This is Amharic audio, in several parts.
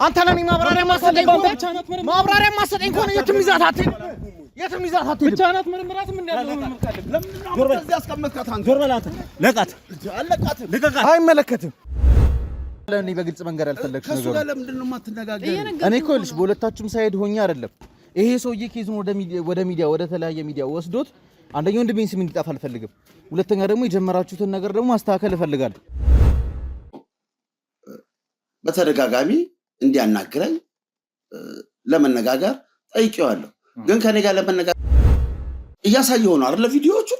አንተ ለኔ ማብራሪያ ማሰጠኝ ከሆነ የትም ይዛት አትሄድ ብቻ ናት ምርምራት ምን ያለው ለምን እዚህ አስቀመጥካት አንተ ዞር በላት ለቃት አይመለከትም ለኔ በግልጽ መንገር ያልፈለግሽ ነገር ከሱ ጋር ለምንድን ነው የማትነጋገር እኔ እኮ ልጅ በሁለታችሁም ሳይድ ሆኜ አይደለም ይሄ ሰውዬ ኬዙን ወደ ሚዲያ ወደ ተለያየ ሚዲያ ወስዶት አንደኛው እንድብኝ ስም እንዲጣፋ አልፈልግም ሁለተኛ ደግሞ የጀመራችሁትን ነገር ደግሞ ማስተካከል እፈልጋለሁ በተደጋጋሚ እንዲያናግረኝ ለመነጋገር ጠይቄዋለሁ ግን ከኔ ጋር ለመነጋገር እያሳየው ነው አይደል ቪዲዮዎቹ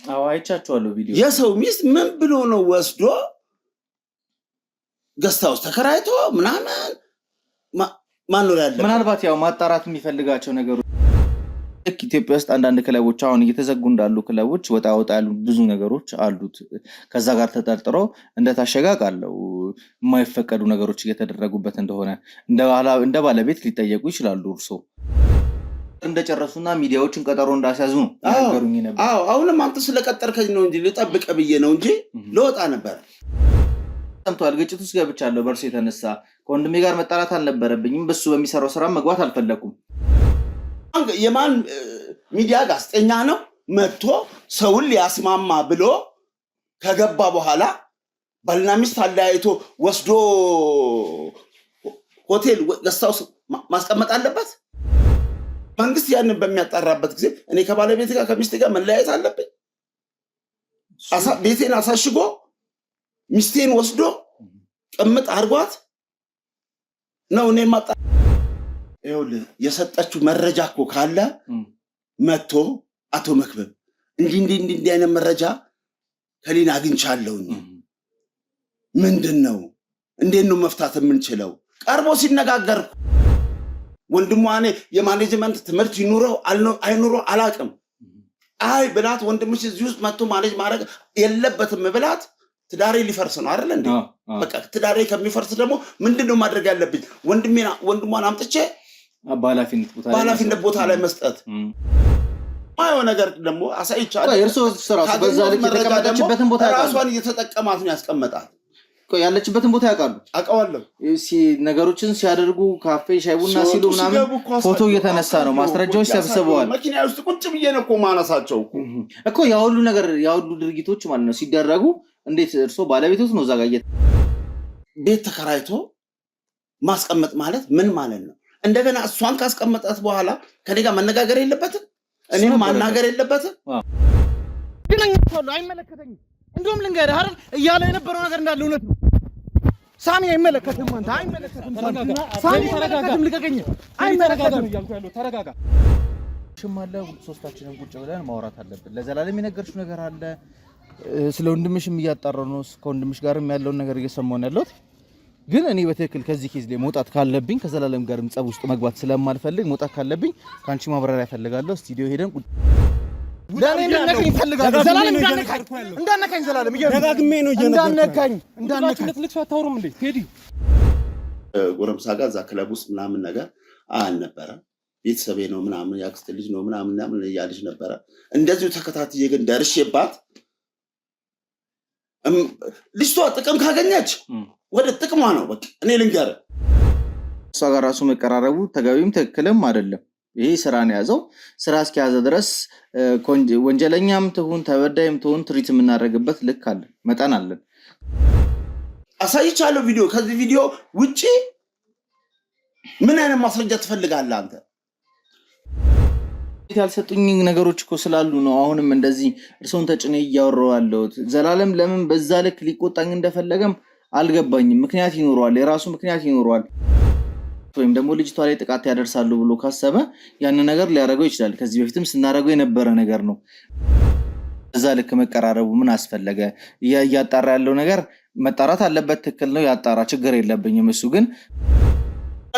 አዎ አይቻቸዋለሁ ቪዲዮ የሰው ሚስት ምን ብሎ ነው ወስዶ ገስታውስ ተከራይቶ ምናምን ማን ነው ያለው ምናልባት ያው ማጣራት የሚፈልጋቸው ነገሮች ኢትዮጵያ ውስጥ አንዳንድ ክለቦች አሁን እየተዘጉ እንዳሉ ክለቦች ወጣ ያሉ ብዙ ነገሮች አሉት ከዛ ጋር ተጠርጥረው እንደታሸጋቃለው የማይፈቀዱ ነገሮች እየተደረጉበት እንደሆነ እንደ ባለቤት ሊጠየቁ ይችላሉ እርሶ እንደጨረሱና ሚዲያዎችን ቀጠሮ እንዳስያዙ ነው ነገሩኝ ነበር አሁንም አንተ ስለቀጠርከኝ ነው እንጂ ልጠብቀ ብዬ ነው እንጂ ለወጣ ነበር ሰምቷል ግጭት ውስጥ ገብቻለሁ በርሱ የተነሳ ከወንድሜ ጋር መጣላት አልነበረብኝም በሱ በሚሰራው ስራ መግባት አልፈለኩም የማን ሚዲያ ጋዜጠኛ ነው መጥቶ ሰውን ሊያስማማ ብሎ ከገባ በኋላ ባልና ሚስት አለያይቶ ወስዶ ሆቴል ገስታው ማስቀመጥ አለበት መንግስት ያንን በሚያጣራበት ጊዜ እኔ ከባለቤት ጋር ከሚስት ጋር መለያየት አለብኝ ቤቴን አሳሽጎ ሚስቴን ወስዶ ቅምጥ አርጓት ነው እኔ ማጣ ይኸውልህ የሰጠችው መረጃ እኮ ካለ መጥቶ አቶ መክበብ እንዲህ አይነት መረጃ ከሊና አግኝቻለሁ ምንድነው እንዴት ነው መፍታት የምንችለው ቀርቦ ሲነጋገር ወንድሟ እኔ የማኔጅመንት ትምህርት ይኑረው አይኑረው አላቅም አይ ብላት ወንድምሽ እዚህ ውስጥ መጥቶ ማኔጅ ማድረግ የለበትም ብላት ትዳሬ ሊፈርስ ነው አይደል እንዴ በቃ ትዳሬ ከሚፈርስ ደግሞ ምንድነው ማድረግ ያለብኝ ወንድሟን አምጥቼ ባላፊነት ቦታ ላይ መስጠት ማየው ነገር ደግሞ አሳይቻለሁ የእርሶ ስራ በዛ ልክ የተቀመጠችበትን ቦታ ያውቃሉ ራሷን እየተጠቀማት ነው ያስቀመጣት ያለችበትን ቦታ ያውቃሉ አውቀዋለሁ ነገሮችን ሲያደርጉ ካፌ ሻይ ቡና ሲሉ ምናምን ፎቶ እየተነሳ ነው ማስረጃዎች ሰብስበዋል መኪና ውስጥ ቁጭ ብዬ ነው እኮ ማነሳቸው እኮ ያሁሉ ድርጊቶች ማለት ነው ሲደረጉ እንዴት እርሶ ባለቤቶት ነው ዛጋ ቤት ተከራይቶ ማስቀመጥ ማለት ምን ማለት ነው እንደገና እሷን ካስቀመጣት በኋላ ከኔ ጋር መነጋገር የለበትም እኔም ማናገር የለበትም አይመለከተኝም እንደውም ልንገርህ አይደል እያለ የነበረው ነገር እንዳለ እውነት ነው ሳሚ አይመለከትም አንተ አይመለከትም ሳሚ ተረጋጋም ልቀቀኝ አይመለከትም እያልኩ ያለው ተረጋጋ ሽማለ ሶስታችንን ቁጭ ብለን ማውራት አለብን ለዘላለም የነገርሽ ነገር አለ ስለ ወንድምሽም እያጣራው ነው ከወንድምሽ ጋርም ያለው ነገር እየሰማው ነው ያለው ግን እኔ በትክክል ከዚህ ኬዝ ላይ መውጣት ካለብኝ ከዘላለም ጋርም ጸብ ውስጥ መግባት ስለማልፈልግ መውጣት ካለብኝ ካንቺ ማብራሪያ ፈልጋለሁ ስቱዲዮ ሄደን ለኔ እንደነካኝ ፈልጋለሁ ዘላለም እንዳነካኝ ዘላለም ደጋግሜ ነው እንዳነካኝ ልትልክሽ አታወሩም እንዴ ቴዲ ጎረምሳ ጋር እዛ ክለብ ውስጥ ምናምን ነገር አልነበረ ቤተሰቤ ነው ምናምን ያክስት ልጅ ነው ምናምን ያልሽ ነበረ እንደዚሁ ተከታትዬ ግን ደርሼባት ልጅቷ ጥቅም ካገኘች ወደ ጥቅሟ ነው በቃ እኔ ልንገር እሷ ጋር ራሱ መቀራረቡ ተገቢም ትክክልም አይደለም ይሄ ስራን ያዘው ስራ እስኪያዘ ድረስ ወንጀለኛም ትሁን ተበዳይም ትሁን ትሪት የምናደርግበት ልክ አለ መጠን አለ አሳይቻለሁ ቪዲዮ ከዚህ ቪዲዮ ውጪ ምን አይነት ማስረጃ ትፈልጋለህ አንተ ያልሰጡኝ ነገሮች እኮ ስላሉ ነው አሁንም እንደዚህ እርሶን ተጭኔ ያወራዋለሁ ዘላለም ለምን በዛ ልክ ሊቆጣኝ እንደፈለገም አልገባኝም ምክንያት ይኖረዋል የራሱ ምክንያት ይኖረዋል ወይም ደግሞ ልጅቷ ላይ ጥቃት ያደርሳሉ ብሎ ካሰበ ያን ነገር ሊያደርገው ይችላል ከዚህ በፊትም ስናደርገው የነበረ ነገር ነው እዛ ልክ መቀራረቡ ምን አስፈልገ ያጣራ ያለው ነገር መጣራት አለበት ትክክል ነው ያጣራ ችግር የለብኝም እሱ ግን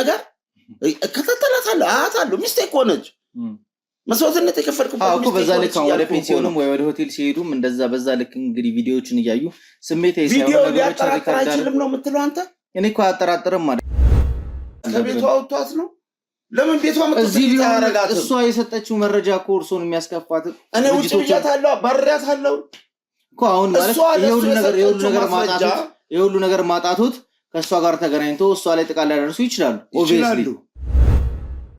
ነገር ከተተላታለ አታሉ ሚስቴክ ሆነች መስዋዕትነት የከፈልኩበት አዎ በዛ ልክ ወደ ፔንሲዮንም ወይ ወደ ሆቴል ሲሄዱም እንደዛ በዛ ልክ እንግዲህ ቪዲዮዎችን እያዩ ስሜት ቪዲዮ ሊያጠራጥር አይችልም ነው የምትለው አንተ እኔ እኮ አጠራጥርም ማለት ከቤቷ አውጥቷት ነው ለምን ቤቷ መጥቶ ያረጋት እሷ የሰጠችው መረጃ እኮ እርሶን የሚያስከፋት እኔ ውጭ ብያታለሁ አባሪያታለሁ እኮ አሁን ማለት የሁሉ ነገር ማጣቱት ከእሷ ጋር ተገናኝቶ እሷ ላይ ጥቃት ሊያደርሱ ይችላሉ። ኦብቪየስሊ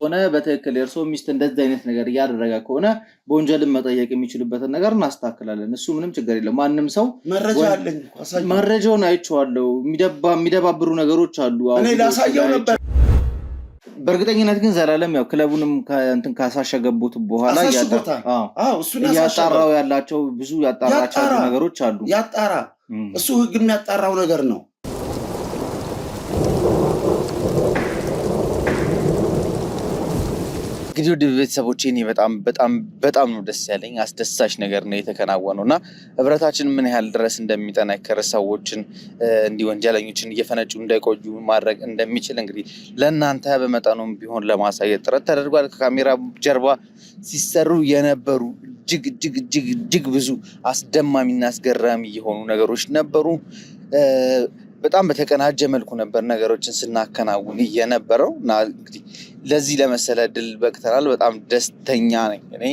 ሆነ በትክክል የእርሶ ሚስት እንደዚህ አይነት ነገር እያደረገ ከሆነ በወንጀልን መጠየቅ የሚችሉበትን ነገር እናስተካክላለን። እሱ ምንም ችግር የለም። ማንም ሰው መረጃውን አይቼዋለሁ። የሚደባብሩ ነገሮች አሉ። እኔ ላሳየው ነበር። በእርግጠኝነት ግን ዘላለም ያው ክለቡንም እንትን ካሳሸገቡት በኋላ ያጣራው ያላቸው ብዙ ያጣራቸው ነገሮች አሉ። ያጣራ እሱ ህግ የሚያጣራው ነገር ነው። እንግዲህ ውድ ቤተሰቦቼ እኔ በጣም ነው ደስ ያለኝ። አስደሳች ነገር ነው የተከናወነው እና ህብረታችን ምን ያህል ድረስ እንደሚጠነክር ሰዎችን እንዲህ ወንጀለኞችን እየፈነጩ እንዳይቆዩ ማድረግ እንደሚችል እንግዲህ ለእናንተ በመጠኑም ቢሆን ለማሳየት ጥረት ተደርጓል። ከካሜራ ጀርባ ሲሰሩ የነበሩ እጅግ ብዙ አስደማሚና አስገራሚ የሆኑ ነገሮች ነበሩ። በጣም በተቀናጀ መልኩ ነበር ነገሮችን ስናከናውን የነበረው እና እንግዲህ ለዚህ ለመሰለ ድል በቅተናል። በጣም ደስተኛ ነኝ እኔ።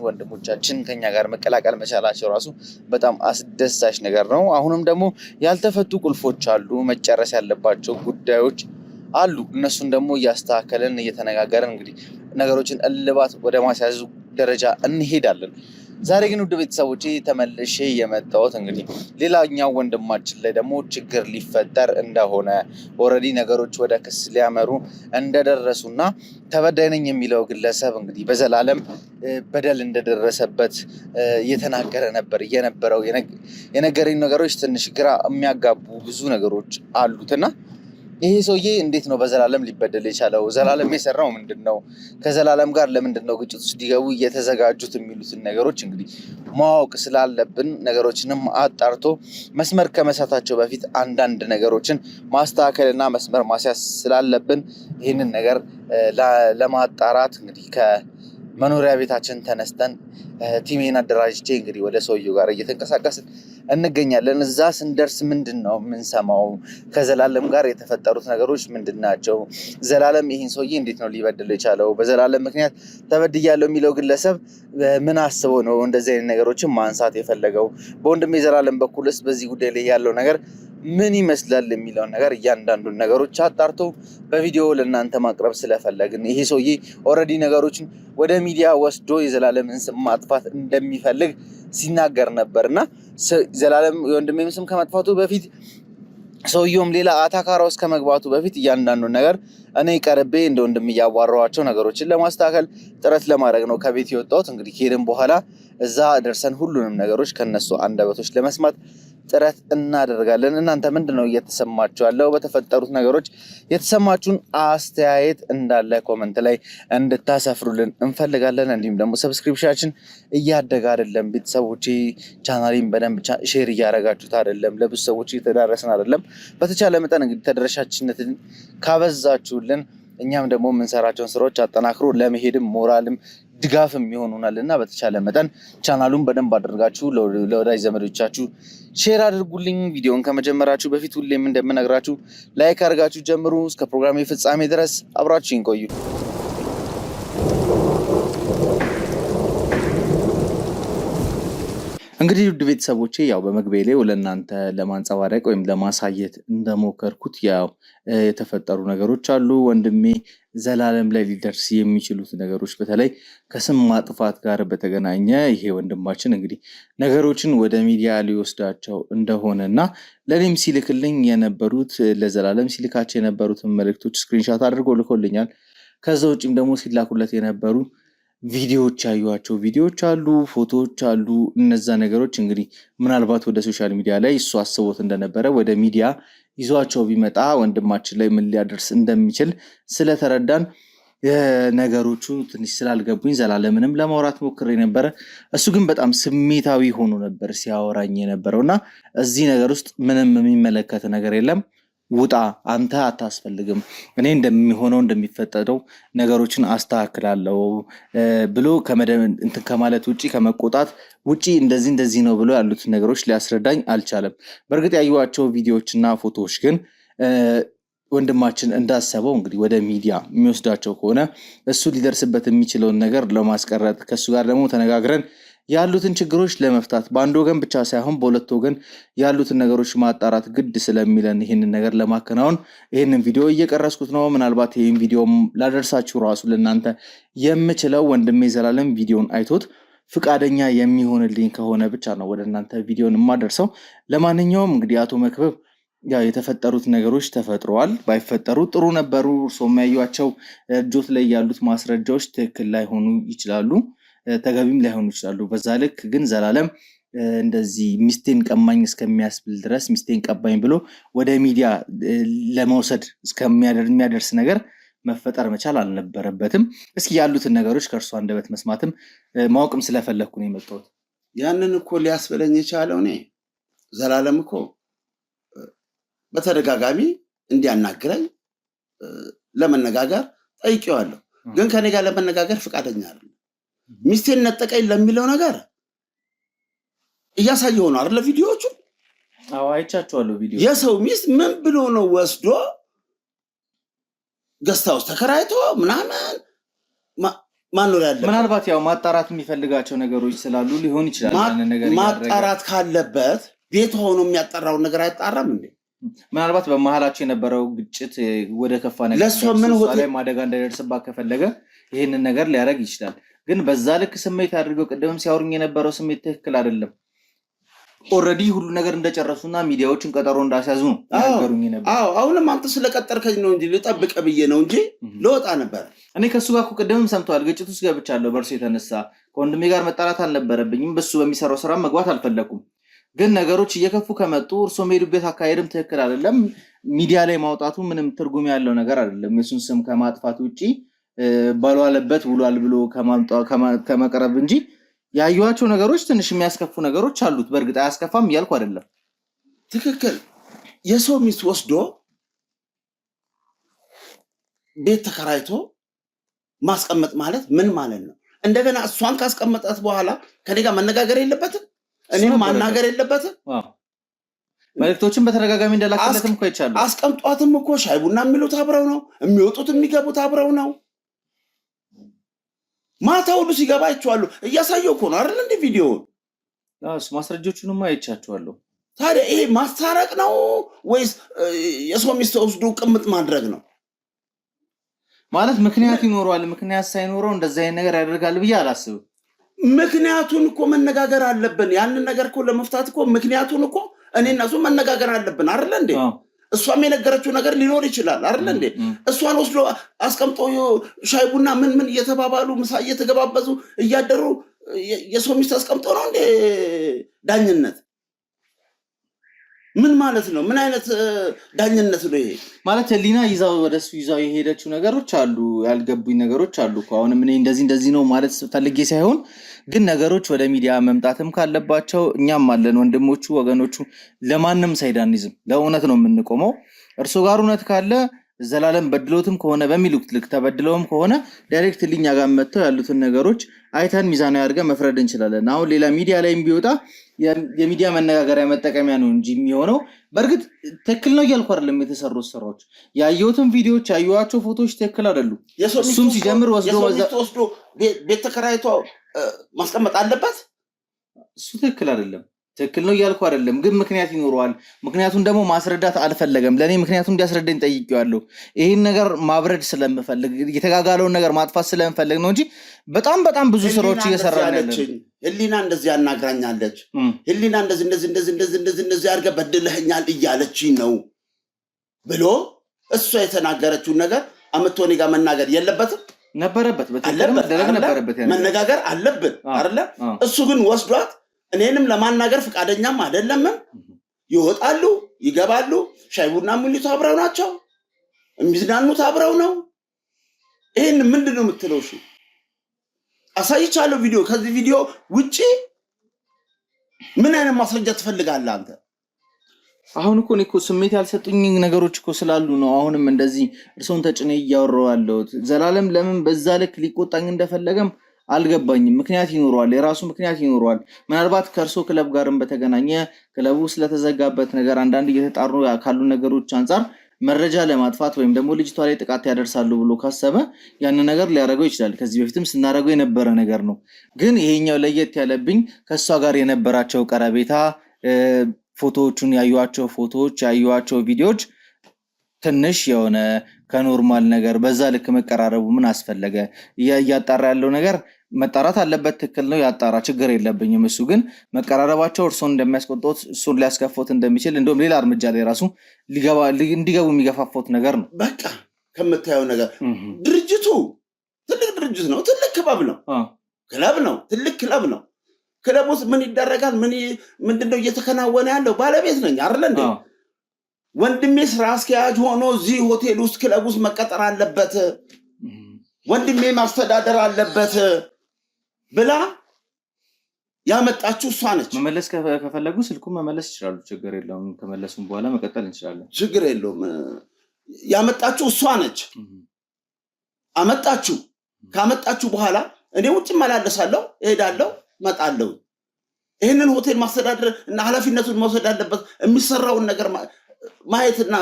ወንድሞቻችን ከኛ ጋር መቀላቀል መቻላቸው ራሱ በጣም አስደሳች ነገር ነው። አሁንም ደግሞ ያልተፈቱ ቁልፎች አሉ፣ መጨረስ ያለባቸው ጉዳዮች አሉ። እነሱን ደግሞ እያስተካከልን እየተነጋገርን እንግዲህ ነገሮችን እልባት ወደ ማስያዙ ደረጃ እንሄዳለን። ዛሬ ግን ውድ ቤተሰቦቼ ተመልሼ የመጣሁት እንግዲህ ሌላኛው ወንድማችን ላይ ደግሞ ችግር ሊፈጠር እንደሆነ ኦልሬዲ ነገሮች ወደ ክስ ሊያመሩ እንደደረሱና ተበዳይ ነኝ የሚለው ግለሰብ እንግዲህ በዘላለም በደል እንደደረሰበት እየተናገረ ነበር። የነገረኝ ነገሮች ትንሽ ግራ የሚያጋቡ ብዙ ነገሮች አሉትና ይሄ ሰውዬ እንዴት ነው በዘላለም ሊበደል የቻለው? ዘላለም የሰራው ምንድን ነው? ከዘላለም ጋር ለምንድን ነው ግጭት ውስጥ ሊገቡ እየተዘጋጁት የሚሉትን ነገሮች እንግዲህ ማወቅ ስላለብን ነገሮችንም አጣርቶ መስመር ከመሳታቸው በፊት አንዳንድ ነገሮችን ማስተካከልና መስመር ማስያዝ ስላለብን ይህንን ነገር ለማጣራት እንግዲህ ከመኖሪያ ቤታችን ተነስተን ቲሜን አደራጅቼ እንግዲህ ወደ ሰውየው ጋር እየተንቀሳቀስን እንገኛለን። እዛ ስንደርስ ምንድን ነው የምንሰማው? ከዘላለም ጋር የተፈጠሩት ነገሮች ምንድን ናቸው? ዘላለም ይህን ሰውዬ እንዴት ነው ሊበድለው የቻለው? በዘላለም ምክንያት ተበድያለሁ የሚለው ግለሰብ ምን አስበው ነው እንደዚህ አይነት ነገሮችን ማንሳት የፈለገው? በወንድሜ ዘላለም በኩልስ በዚህ ጉዳይ ላይ ያለው ነገር ምን ይመስላል የሚለውን ነገር እያንዳንዱን ነገሮች አጣርቶ በቪዲዮ ለእናንተ ማቅረብ ስለፈለግን ይሄ ሰውዬ ኦልሬዲ ነገሮችን ወደ ሚዲያ ወስዶ የዘላለምን ስም ማጥፋት እንደሚፈልግ ሲናገር ነበር እና ዘላለም የወንድሜም ስም ከመጥፋቱ በፊት ሰውየውም ሌላ አታካራ ውስጥ ከመግባቱ በፊት እያንዳንዱን ነገር እኔ ቀርቤ እንደ ወንድም እያዋራኋቸው ነገሮችን ለማስተካከል ጥረት ለማድረግ ነው ከቤት የወጣሁት። እንግዲህ ከሄድን በኋላ እዛ ደርሰን ሁሉንም ነገሮች ከነሱ አንደበቶች ለመስማት ጥረት እናደርጋለን። እናንተ ምንድነው እየተሰማችሁ ያለው? በተፈጠሩት ነገሮች የተሰማችሁን አስተያየት እንዳለ ኮመንት ላይ እንድታሰፍሩልን እንፈልጋለን። እንዲሁም ደግሞ ሰብስክሪፕሽናችን እያደገ አይደለም ቤተሰቦቼ፣ ቻናሌን በደንብ ሼር እያደረጋችሁት አይደለም፣ ለብዙ ሰዎች እየተዳረስን አይደለም። በተቻለ መጠን እንግዲህ ተደራሻችነትን ካበዛችሁልን እኛም ደግሞ የምንሰራቸውን ስራዎች አጠናክሮ ለመሄድም ሞራልም ድጋፍም ይሆኑናል እና በተቻለ መጠን ቻናሉን በደንብ አድርጋችሁ ለወዳጅ ዘመዶቻችሁ ሼር አድርጉልኝ። ቪዲዮን ከመጀመራችሁ በፊት ሁሌም እንደምነግራችሁ ላይክ አድርጋችሁ ጀምሩ። እስከ ፕሮግራሜ ፍጻሜ ድረስ አብራችሁን ቆዩ። እንግዲህ ውድ ቤተሰቦቼ ያው በመግቢያ ላይ ለእናንተ ለማንጸባረቅ ወይም ለማሳየት እንደሞከርኩት ያው የተፈጠሩ ነገሮች አሉ። ወንድሜ ዘላለም ላይ ሊደርስ የሚችሉት ነገሮች በተለይ ከስም ማጥፋት ጋር በተገናኘ ይሄ ወንድማችን እንግዲህ ነገሮችን ወደ ሚዲያ ሊወስዳቸው እንደሆነና ለኔም ሲልክልኝ የነበሩት ለዘላለም ሲልካቸው የነበሩትን መልእክቶች ስክሪንሻት አድርጎ ልኮልኛል። ከዛ ውጭም ደግሞ ሲላኩለት የነበሩ ቪዲዮዎች ያዩዋቸው ቪዲዮዎች አሉ፣ ፎቶዎች አሉ። እነዛ ነገሮች እንግዲህ ምናልባት ወደ ሶሻል ሚዲያ ላይ እሱ አስቦት እንደነበረ ወደ ሚዲያ ይዟቸው ቢመጣ ወንድማችን ላይ ምን ሊያደርስ እንደሚችል ስለተረዳን ነገሮቹ ትንሽ ስላልገቡኝ ዘላለምንም ለማውራት ሞክሬ ነበረ። እሱ ግን በጣም ስሜታዊ ሆኖ ነበር ሲያወራኝ የነበረውና እዚህ ነገር ውስጥ ምንም የሚመለከት ነገር የለም፣ ውጣ፣ አንተ አታስፈልግም፣ እኔ እንደሚሆነው እንደሚፈጠረው ነገሮችን አስተካክላለሁ ብሎ እንትን ከማለት ውጪ ከመቆጣት ውጪ እንደዚህ ነው ብሎ ያሉት ነገሮች ሊያስረዳኝ አልቻለም። በእርግጥ ያዩዋቸው ቪዲዮዎችና ፎቶዎች ግን ወንድማችን እንዳሰበው እንግዲህ ወደ ሚዲያ የሚወስዳቸው ከሆነ እሱ ሊደርስበት የሚችለውን ነገር ለማስቀረት ከእሱ ጋር ደግሞ ተነጋግረን ያሉትን ችግሮች ለመፍታት በአንድ ወገን ብቻ ሳይሆን በሁለት ወገን ያሉትን ነገሮች ማጣራት ግድ ስለሚለን ይህንን ነገር ለማከናወን ይህንን ቪዲዮ እየቀረስኩት ነው። ምናልባት ይህን ቪዲዮ ላደርሳችሁ ራሱ ለእናንተ የምችለው ወንድሜ ዘላለም ቪዲዮን አይቶት ፍቃደኛ የሚሆንልኝ ከሆነ ብቻ ነው ወደ እናንተ ቪዲዮን የማደርሰው። ለማንኛውም እንግዲህ አቶ መክብብ ያው የተፈጠሩት ነገሮች ተፈጥረዋል። ባይፈጠሩ ጥሩ ነበሩ። እርሶም ያዩዋቸው እጆት ላይ ያሉት ማስረጃዎች ትክክል ላይሆኑ ይችላሉ፣ ተገቢም ላይሆኑ ይችላሉ። በዛ ልክ ግን ዘላለም እንደዚህ ሚስቴን ቀማኝ እስከሚያስብል ድረስ ሚስቴን ቀባኝ ብሎ ወደ ሚዲያ ለመውሰድ እስከሚያደርስ ነገር መፈጠር መቻል አልነበረበትም። እስኪ ያሉትን ነገሮች ከእርሱ አንደበት መስማትም ማወቅም ስለፈለግኩ ነው የመጣሁት። ያንን እኮ ሊያስበለኝ የቻለው እኔ ዘላለም እኮ በተደጋጋሚ እንዲያናግረኝ ለመነጋገር ጠይቄዋለሁ። ግን ከኔ ጋር ለመነጋገር ፍቃደኛ አይደለም። ሚስቴን ነጠቀኝ ለሚለው ነገር እያሳየው ነው አይደል? ቪዲዮዎቹ አዎ አይቻቸዋለሁ። ቪዲዮ የሰው ሚስት ምን ብሎ ነው ወስዶ ገስታውስ ተከራይቶ ምናምን ማኖር ያለ? ምናልባት ያው ማጣራት የሚፈልጋቸው ነገሮች ስላሉ ሊሆን ይችላል። ያንን ነገር ማጣራት ካለበት ቤት ሆኖ የሚያጣራውን ነገር አይጣራም እንዴ? ምናልባት በመሃላቸው የነበረው ግጭት ወደ ከፋ ነገር ላይ ማደጋ እንዳይደርስባት ከፈለገ ይህንን ነገር ሊያደርግ ይችላል። ግን በዛ ልክ ስሜት አድርገው ቅድምም ሲያወሩኝ የነበረው ስሜት ትክክል አይደለም። ኦልሬዲ ሁሉ ነገር እንደጨረሱና ሚዲያዎችን ቀጠሮ እንዳስያዙ ነው ነገሩኝ ነበር። አሁንም አንተ ስለቀጠርከኝ ነው እንጂ ልጠብቅ ብዬ ነው እንጂ ልወጣ ነበር። እኔ ከሱ ጋር ቅድምም ሰምተዋል፣ ግጭት ውስጥ ገብቻለሁ። በእርሱ የተነሳ ከወንድሜ ጋር መጣላት አልነበረብኝም። በሱ በሚሰራው ስራ መግባት አልፈለኩም። ግን ነገሮች እየከፉ ከመጡ እርሶ ሄዱበት አካሄድም ትክክል አይደለም። ሚዲያ ላይ ማውጣቱ ምንም ትርጉም ያለው ነገር አይደለም። የሱን ስም ከማጥፋት ውጪ ባልዋለበት ውሏል ብሎ ከመቅረብ እንጂ ያዩዋቸው ነገሮች ትንሽ የሚያስከፉ ነገሮች አሉት። በእርግጥ አያስከፋም እያልኩ አይደለም። ትክክል። የሰው ሚስት ወስዶ ቤት ተከራይቶ ማስቀመጥ ማለት ምን ማለት ነው? እንደገና እሷን ካስቀመጣት በኋላ ከኔ ጋር መነጋገር የለበትም? እኔም ማናገር የለበትም? መልእክቶችን በተደጋጋሚ እንደላከለትም እኮ ይቻላል። አስቀምጧትም እኮ ሻይ ቡና የሚሉት አብረው ነው፣ የሚወጡት የሚገቡት አብረው ነው። ማታ ሁሉ ሲገባ አይቼዋለሁ። እያሳየው እኮ ነው አይደል እንደ ቪዲዮውን። ማስረጃዎቹንም አይቻቸዋለሁ። ታዲያ ይሄ ማስታረቅ ነው ወይስ የሰው ሚስት ወስዶ ቅምጥ ማድረግ ነው? ማለት ምክንያት ይኖረዋል። ምክንያት ሳይኖረው እንደዛ አይነት ነገር ያደርጋል ብዬ አላስብም። ምክንያቱን እኮ መነጋገር አለብን። ያንን ነገር እኮ ለመፍታት እኮ ምክንያቱን እኮ እኔና እሱ መነጋገር አለብን አይደል እንዴ? እሷም የነገረችው ነገር ሊኖር ይችላል አይደል እንዴ? እሷን ወስዶ አስቀምጦ ሻይ ቡና ምን እየተባባሉ ምሳ እየተገባበዙ እያደሩ የሰው ሚስት አስቀምጦ ነው እንዴ ዳኝነት? ምን ማለት ነው? ምን አይነት ዳኝነት ነው ይሄ? ማለት ሊና ወደሱ ይዛው የሄደችው ነገሮች አሉ፣ ያልገቡኝ ነገሮች አሉ እኮ። አሁንም እኔ እንደዚህ ነው ማለት ፈልጌ ሳይሆን ግን ነገሮች ወደ ሚዲያ መምጣትም ካለባቸው እኛም አለን ወንድሞቹ፣ ወገኖቹ። ለማንም ሳይዳኒዝም ለእውነት ነው የምንቆመው። እርሱ ጋር እውነት ካለ ዘላለም በድሎትም ከሆነ በሚሉት ልክ ተበድለውም ከሆነ ዳይሬክት ሊኛ ጋር መጥተው ያሉትን ነገሮች አይተን ሚዛናዊ አድርገን መፍረድ እንችላለን። አሁን ሌላ ሚዲያ ላይም ቢወጣ የሚዲያ መነጋገሪያ መጠቀሚያ ነው እንጂ የሚሆነው። በእርግጥ ትክክል ነው እያልኩ አይደለም። የተሰሩት ስራዎች ያየሁትን ቪዲዮዎች ያዩዋቸው ፎቶዎች ትክክል አይደሉም። እሱም ሲጀምር ወስዶ ቤት ተከራይቶ ማስቀመጥ አለበት። እሱ ትክክል አይደለም። ትክክል ነው እያልኩ አይደለም፣ ግን ምክንያት ይኖረዋል። ምክንያቱን ደግሞ ማስረዳት አልፈለገም። ለእኔ ምክንያቱን እንዲያስረዳኝ ጠይቄዋለሁ። ይህን ነገር ማብረድ ስለምፈልግ የተጋጋለውን ነገር ማጥፋት ስለምፈልግ ነው እንጂ በጣም ብዙ ስራዎች እየሰራ ነው። ህሊና እንደዚህ ያናግራኛለች። ህሊና እንደዚህ አድርገህ በድለኸኛል እያለችኝ ነው ብሎ እሷ የተናገረችውን ነገር አምጥቶ እኔ ጋር መናገር የለበትም? ነበረበት። መነጋገር አለብን አይደለ? እሱ ግን ወስዷት እኔንም ለማናገር ፈቃደኛም አይደለም። ይወጣሉ፣ ይገባሉ። ሻይ ቡና የሚሉት አብረው ናቸው፣ የሚዝናኑት አብረው ነው። ይሄን ምንድነው የምትለው? እሺ አሳይቻለሁ ቪዲዮ። ከዚህ ቪዲዮ ውጪ ምን አይነት ማስረጃ ትፈልጋለህ አንተ? አሁን እኮ ስሜት ያልሰጡኝ ነገሮች እኮ ስላሉ ነው አሁንም እንደዚህ እርሶን ተጭኔ እያወራሁ ያለሁት። ዘላለም ለምን በዛ ልክ ሊቆጣኝ እንደፈለገም አልገባኝም። ምክንያት ይኖረዋል፣ የራሱ ምክንያት ይኖረዋል። ምናልባት ከእርሶ ክለብ ጋርም በተገናኘ ክለቡ ስለተዘጋበት ነገር አንዳንድ እየተጣሩ ካሉ ነገሮች አንጻር መረጃ ለማጥፋት ወይም ደግሞ ልጅቷ ላይ ጥቃት ያደርሳሉ ብሎ ካሰበ ያን ነገር ሊያደርገው ይችላል። ከዚህ በፊትም ስናደርገው የነበረ ነገር ነው። ግን ይሄኛው ለየት ያለብኝ ከሷ ጋር የነበራቸው ቀረቤታ ፎቶዎቹን ያዩዋቸው ፎቶዎች ያዩዋቸው ቪዲዮዎች ትንሽ የሆነ ከኖርማል ነገር በዛ ልክ መቀራረቡ ምን አስፈለገ? እያጣራ ያለው ነገር መጣራት አለበት። ትክክል ነው፣ ያጣራ፣ ችግር የለብኝም። እሱ ግን መቀራረባቸው እርሶን እንደሚያስቆጡት እሱን ሊያስከፎት እንደሚችል እንደውም ሌላ እርምጃ ላይ ራሱ እንዲገቡ የሚገፋፎት ነገር ነው። በቃ ከምታየው ነገር ድርጅቱ ትልቅ ድርጅት ነው፣ ትልቅ ክለብ ነው፣ ትልቅ ክለብ ነው። ክለብ ውስጥ ምን ይደረጋል? ምንድነው እየተከናወነ ያለው? ባለቤት ነኝ አይደል እንዴ? ወንድሜ ስራ አስኪያጅ ሆኖ እዚህ ሆቴል ውስጥ ክለብ ውስጥ መቀጠር አለበት፣ ወንድሜ ማስተዳደር አለበት ብላ ያመጣችሁ እሷ ነች። መመለስ ከፈለጉ ስልኩ መመለስ ይችላሉ፣ ችግር የለውም። ከመለሱም በኋላ መቀጠል እንችላለን፣ ችግር የለውም። ያመጣችሁ እሷ ነች። አመጣችሁ። ካመጣችሁ በኋላ እኔ ውጭ መላለሳለሁ፣ እሄዳለሁ፣ መጣለሁ። ይህንን ሆቴል ማስተዳደር እና ኃላፊነቱን መውሰድ አለበት። የሚሰራውን ነገር ማየትና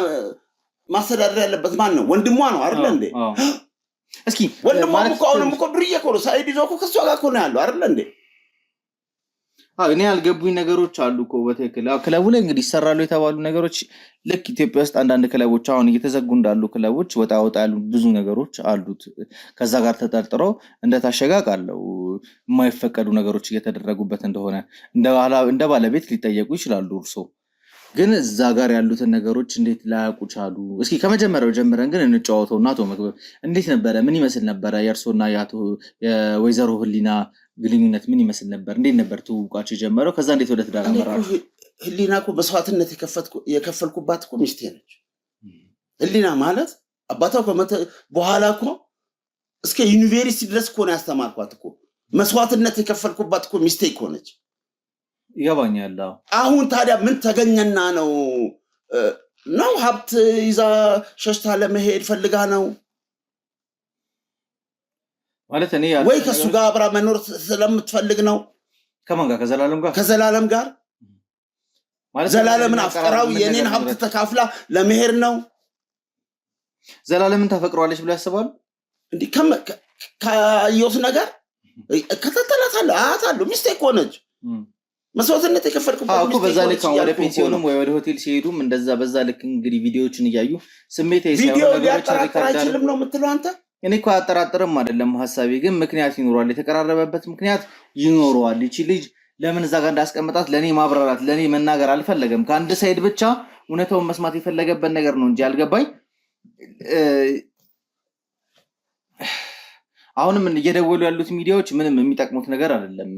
ማስተዳደር ያለበት ማን ነው? ወንድሟ ነው አይደል እንዴ? እስኪ ወንድሟ እኮ አሁንም እኮ ዱርዬ እኮ ነው። ሳይድ ይዞ እኮ ከሷ ጋር እኮ ነው ያለው አይደል እንዴ? እኔ ያልገቡኝ ነገሮች አሉ እኮ በትክክል ክለቡ ላይ እንግዲህ ይሰራሉ የተባሉ ነገሮች ልክ ኢትዮጵያ ውስጥ አንዳንድ ክለቦች አሁን እየተዘጉ እንዳሉ ክለቦች ወጣ ያሉ ብዙ ነገሮች አሉት። ከዛ ጋር ተጠርጥረው እንደታሸጋ ቃለው የማይፈቀዱ ነገሮች እየተደረጉበት እንደሆነ እንደ ባለቤት ሊጠየቁ ይችላሉ። እርሶ ግን እዛ ጋር ያሉትን ነገሮች እንዴት ላያውቁ ቻሉ? እስኪ ከመጀመሪያው ጀምረን ግን እንጫወተውና አቶ መክብብ እንዴት ነበረ? ምን ይመስል ነበረ? የእርሶና የወይዘሮ ህሊና ግንኙነት ምን ይመስል ነበር? እንዴት ነበር ትውውቃችሁ የጀመረው? ከዛ እንዴት ወደ ትዳር አመራችሁ? ህሊና እኮ መስዋዕትነት የከፈልኩባት እኮ ሚስቴ ነች። ህሊና ማለት አባቷ ከመተ በኋላ እኮ እስከ ዩኒቨርሲቲ ድረስ እኮ ነው ያስተማርኳት እኮ። መስዋዕትነት የከፈልኩባት እኮ ሚስቴ እኮ ነች። ይገባኛል። አሁን ታዲያ ምን ተገኘና ነው ሀብት ይዛ ሸሽታ ለመሄድ ፈልጋ ነው ማለት እኔ ወይ ከሱ ጋር አብራ መኖር ስለምትፈልግ ነው? ከማን ጋር? ከዘላለም ጋር ማለት ዘላለምን አፍቅራው የኔን ሀብት ተካፍላ ለመሄድ ነው? ዘላለምን ታፈቅረዋለች ብለ ያስባሉ እንዴ? ከዮስ ነገር ከተተላታለ አታሉ ሚስቴክ ሆነች። መስዋዕትነት የከፈልኩበት እኮ በዛ ልክ ወደ ፔንሲዮንም ወይ ወደ ሆቴል ሲሄዱም እንደዛ በዛ ልክ እንግዲህ ቪዲዮዎችን እያዩ ስሜት ቪዲዮ ሊያጠራጥር አይችልም ነው የምትለው አንተ? እኔ እኮ አጠራጥርም አይደለም ሐሳቤ፣ ግን ምክንያት ይኖረዋል። የተቀራረበበት ምክንያት ይኖረዋል። እቺ ልጅ ለምን እዛ ጋር እንዳስቀምጣት ለኔ ማብራራት ለኔ መናገር አልፈለገም። ከአንድ ሳይድ ብቻ እውነታውን መስማት የፈለገበት ነገር ነው እንጂ አልገባኝ። አሁንም እየደወሉ ያሉት ሚዲያዎች ምንም የሚጠቅሙት ነገር አይደለም።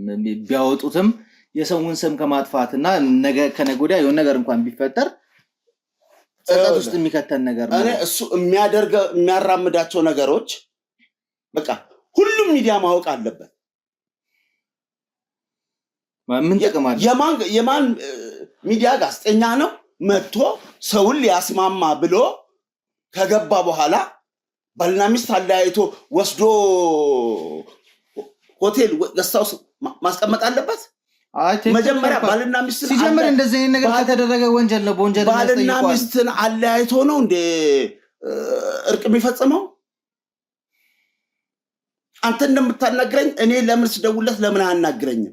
ቢያወጡትም የሰውን ስም ከማጥፋትና ነገ ከነገ ወዲያ የሆነ ነገር እንኳን ቢፈጠር ጸጸት ውስጥ የሚከተን ነገር ነው። እኔ እሱ የሚያራምዳቸው ነገሮች በቃ ሁሉም ሚዲያ ማወቅ አለበት። ምን ጥቅም አለ? የማን ሚዲያ ጋዜጠኛ ነው መጥቶ ሰውን ሊያስማማ ብሎ ከገባ በኋላ ባልና ሚስት አለያይቶ ወስዶ ሆቴል ገስታውስ ማስቀመጥ አለበት? መጀመሪያ ባልና ሚስት ሲጀምር እንደዚህ አይነት ነገር ከተደረገ ወንጀል ነው። በወንጀል ባልና ሚስትን አለያይቶ ነው እንደ እርቅ የሚፈጽመው? አንተ እንደምታናግረኝ እኔ ለምን ስደውልለት ለምን አናግረኝም?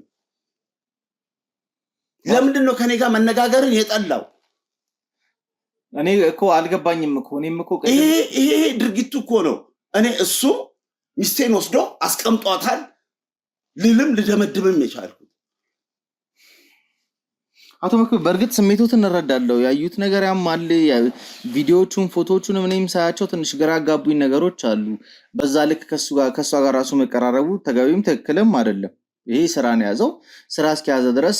ለምንድን ነው ከኔ ጋር መነጋገርን የጠላው? እኔ እኮ አልገባኝም እኮ እኔም እኮ ይሄ ድርጊቱ እኮ ነው። እኔ እሱ ሚስቴን ወስዶ አስቀምጧታል ልልም ልደመድብም የቻልኩት። አቶ መክብብ በእርግጥ ስሜቶትን እንረዳለሁ። ያዩት ነገር ያማል። ቪዲዮዎቹን ፎቶዎቹን ምንም ሳያቸው ትንሽ ግራ ያጋቡኝ ነገሮች አሉ። በዛ ልክ ከሷ ጋር ራሱ መቀራረቡ ተገቢም ትክክልም አይደለም። ይሄ ስራ ነው ያዘው። ስራ እስኪያዘ ድረስ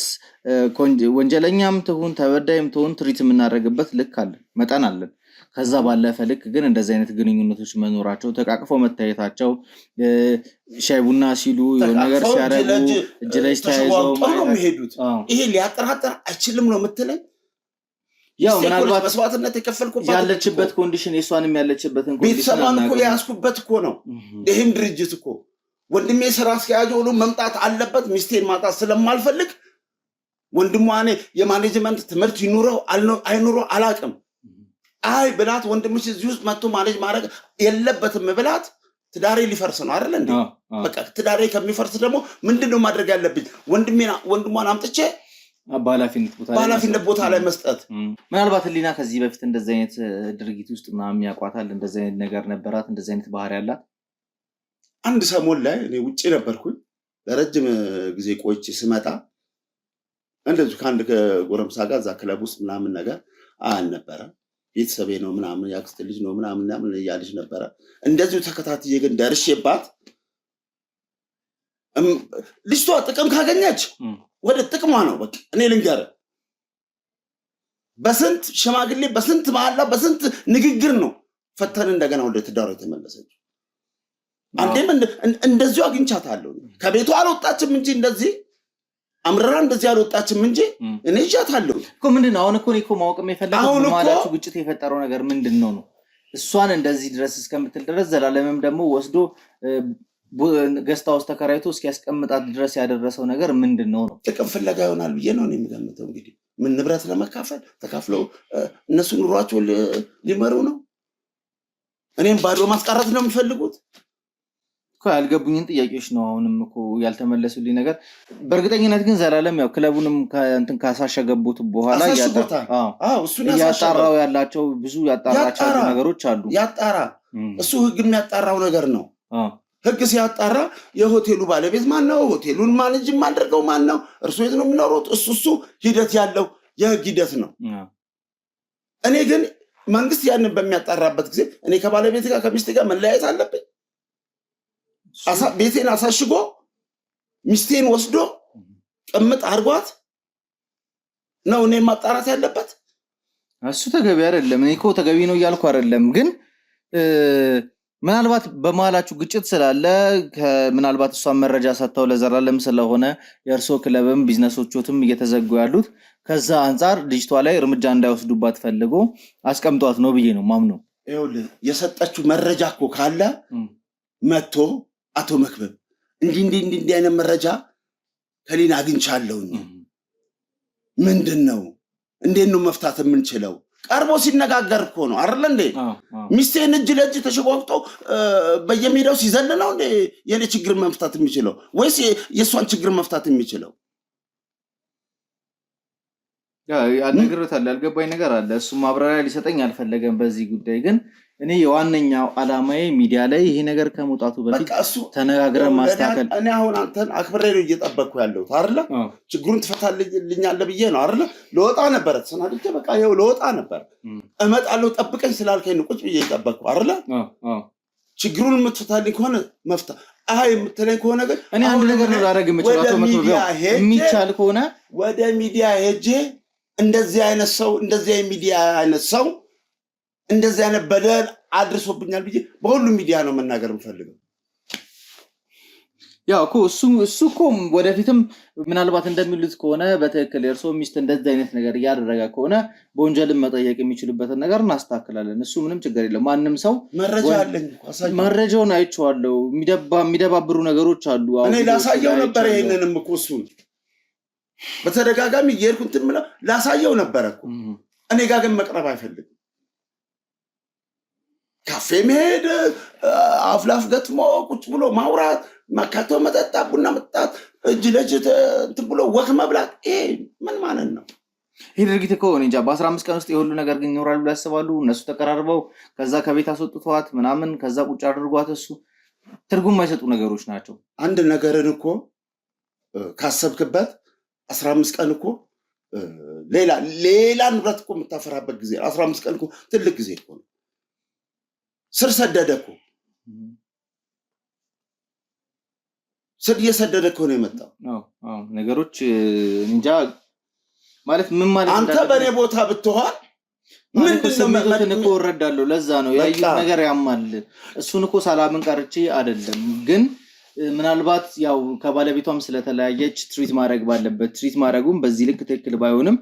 ወንጀለኛም ትሁን ተበዳይም ትሁን ትሪት የምናደርግበት ልክ አለ፣ መጠን አለን። ከዛ ባለፈ ልክ ግን እንደዚህ አይነት ግንኙነቶች መኖራቸው፣ ተቃቅፈው መታየታቸው፣ ሻይ ቡና ሲሉ ነገር ሲያረጉ እጅ ላይ ተያይዘው የሚሄዱት ይሄ ሊያጠራጥር አይችልም ነው የምትለኝ? ያው ምናልባት መስዋዕትነት የከፈልኩበት ያለችበት ኮንዲሽን የሷንም ያለችበትን ኮንዲሽን ቤተሰቧን እኮ ያስኩበት እኮ ነው። ይሄም ድርጅት እኮ ወንድሜ ስራ አስኪያጅ ሆኖ መምጣት አለበት። ሚስቴን ማጣት ስለማልፈልግ ወንድሟ እኔ የማኔጅመንት ትምህርት ይኑረው አይኑረው አላውቅም። አይ ብላት ወንድምሽ እዚህ ውስጥ መጥቶ ማኔጅ ማድረግ የለበትም ብላት ትዳሬ ሊፈርስ ነው አይደል እንዴ? በቃ ትዳሬ ከሚፈርስ ደግሞ ምንድነው ማድረግ ያለብኝ? ወንድሟን አምጥቼ ባላፊነት ቦታ ላይ መስጠት። ምናልባት ሊና ከዚህ በፊት እንደዚህ አይነት ድርጊት ውስጥ ምናምን ያቋታል? እንደዚህ አይነት ነገር ነበራት? እንደዚህ አይነት ባህሪ ያላት? አንድ ሰሞን ላይ እኔ ውጪ ነበርኩኝ ለረጅም ጊዜ ቆይቼ ስመጣ እንደዚህ ከአንድ ጎረምሳ ጋር እዛ ክለብ ውስጥ ምናምን ነገር አልነበረ ቤተሰቤ ነው ምናምን ያክስት ልጅ ነው ምናምን እያለች ነበረ። እንደዚሁ ተከታትዬ ግን ደርሼባት ልጅቷ ጥቅም ካገኘች ወደ ጥቅሟ ነው በቃ። እኔ ልንገር በስንት ሽማግሌ በስንት መሐላ በስንት ንግግር ነው ፈተን እንደገና ወደ ትዳሯ የተመለሰች። አንዴም እንደዚሁ አግኝቻታለሁ። ከቤቷ አልወጣችም እንጂ እንደዚህ አምረራ እንደዚህ አልወጣችም እንጂ እኔ ይዣታለሁ እኮ። ምንድነው አሁን እኮ ማወቅ የፈለገው በማላችሁ ግጭት የፈጠረው ነገር ምንድነው ነው? እሷን እንደዚህ ድረስ እስከምትል ድረስ ዘላለምም ደግሞ ወስዶ ገስታ ውስጥ ተከራይቶ እስኪያስቀምጣት ድረስ ያደረሰው ነገር ምንድነው ነው? ጥቅም ፍለጋ ይሆናል ብዬ ነው የሚገምተው። እንግዲህ ምን ንብረት ለመካፈል ተካፍለው እነሱ ኑሯቸው ሊመሩ ነው፣ እኔም ባዶ ማስቀረት ነው የሚፈልጉት። ያልገቡኝን ጥያቄዎች ነው አሁንም እኮ ያልተመለሱልኝ ነገር። በእርግጠኝነት ግን ዘላለም ያው ክለቡንም ከእንትን ካሳሸገቡት በኋላ ያጣራው ያላቸው ብዙ ያጣራቸው ነገሮች አሉ። ያጣራ እሱ ህግ የሚያጣራው ነገር ነው። ህግ ሲያጣራ የሆቴሉ ባለቤት ማን ነው? ሆቴሉን ማኔጅ የማደርገው ማን ነው? እርሱ የት ነው የሚኖሩት? እሱ ሂደት ያለው የህግ ሂደት ነው። እኔ ግን መንግስት ያንን በሚያጣራበት ጊዜ እኔ ከባለቤት ጋር ከሚስቴ ጋር መለያየት አለብኝ? ቤቴን አሳሽጎ ሚስቴን ወስዶ ቅምጥ አርጓት ነው እኔ ማጣራት ያለበት? እሱ ተገቢ አይደለም። እኔ እኮ ተገቢ ነው እያልኩ አይደለም። ግን ምናልባት በመሀላችሁ ግጭት ስላለ ምናልባት እሷን መረጃ ሰጥተው ለዘላለም ስለሆነ የእርሶ ክለብም ቢዝነሶቹም እየተዘጉ ያሉት ከዛ አንፃር ልጅቷ ላይ እርምጃ እንዳይወስዱባት ፈልጎ አስቀምጧት ነው ብዬ ነው ማምነው። ይኸውልህ የሰጠችው መረጃ እኮ ካለ መጥቶ አቶ መክበብ እንዲህ አይነት መረጃ ከሊና አግኝቻለሁ፣ ምንድነው እንዴት ነው መፍታት የምንችለው? ቀርቦ ሲነጋገር እኮ ነው አይደል እንዴ? ሚስቴን እጅ ለእጅ ተሸዋውጦ በየሜዳው ሲዘል ነው እንዴ የኔ ችግር መፍታት የሚችለው ወይስ የሷን ችግር መፍታት የሚችለው? ያልነገረታል ያልገባኝ ነገር አለ። እሱ ማብራሪያ ሊሰጠኝ አልፈለገም በዚህ ጉዳይ። ግን እኔ የዋነኛው አላማዬ ሚዲያ ላይ ይሄ ነገር ከመውጣቱ በፊት ተነጋግረን ማስተካከል። እኔ አሁን አንተን አክብሬ ነው እየጠበቅኩ ያለሁት አይደለ? ችግሩን ትፈታልኛለህ ብዬ ነው አይደለ? ለወጣ ነበር ተሰናድቼ በቃ ይኸው ለወጣ ነበር። እመጣለሁ ጠብቀኝ ስላልከኝ ነው ቁጭ ብዬ እየጠበቅኩ አይደለ? ችግሩን የምትፈታልኝ ከሆነ መፍታ የምትለኝ ከሆነ ግን እኔ አንድ ነገር ነው ላደርግ የምችለው። አቶ መክብብ የሚቻል ከሆነ ወደ ሚዲያ ሄጄ እንደዚህ አይነት ሰው እንደዚህ አይነት በደል አድርሶብኛል ብዬ በሁሉም ሚዲያ ነው መናገር የምፈልገው። ያው እኮ እሱ እኮ ወደፊትም ምናልባት እንደሚሉት ከሆነ በትክክል የእርሶ ሚስት እንደዚህ አይነት ነገር እያደረገ ከሆነ በወንጀልም መጠየቅ የሚችሉበትን ነገር እናስተካክላለን። እሱ ምንም ችግር የለም። ማንም ሰው መረጃ አለኝ፣ መረጃውን አይቼዋለሁ። የሚደባብሩ ነገሮች አሉ። እኔ ላሳየው ነበር ይሄንንም እኮ እሱን በተደጋጋሚ እየሄድኩ እንትን ምለው ላሳየው ነበረ እኮ። እኔ ጋር ግን መቅረብ አይፈልግም። ካፌ መሄድ፣ አፍላፍ ገጥሞ ቁጭ ብሎ ማውራት፣ መካቶ መጠጣት፣ ቡና መጠጣት፣ እጅ ለእጅ እንትን ብሎ ወክ መብላት፣ ይሄ ምን ማለት ነው? ይህ ድርጊት እኮ እኔ እንጃ በ15 ቀን ውስጥ የሁሉ ነገር ግን ይኖራል ብለው ያስባሉ? እነሱ ተቀራርበው ከዛ ከቤት አስወጥተዋት ምናምን ከዛ ቁጭ አድርጓት እሱ ትርጉም የማይሰጡ ነገሮች ናቸው። አንድ ነገርን እኮ ካሰብክበት 15 ቀን እኮ ሌላ ንብረት እኮ የምታፈራበት ጊዜ 15 ቀን እኮ ትልቅ ጊዜ እኮ ነው። ስር ሰደደ እኮ ስር እየሰደደ እኮ ነው የመጣው። ነገሮች እንጃ ማለት ምን ማለት አንተ በኔ ቦታ ብትሆን ምንድነው እኮ እረዳለሁ። ለዛ ነው ያዩት ነገር ያማል። እሱን እኮ ሰላምን ቀርቼ አይደለም ግን ምናልባት ያው ከባለቤቷም ስለተለያየች ትሪት ማድረግ ባለበት ትሪት ማድረጉም በዚህ ልክ ትክክል ባይሆንም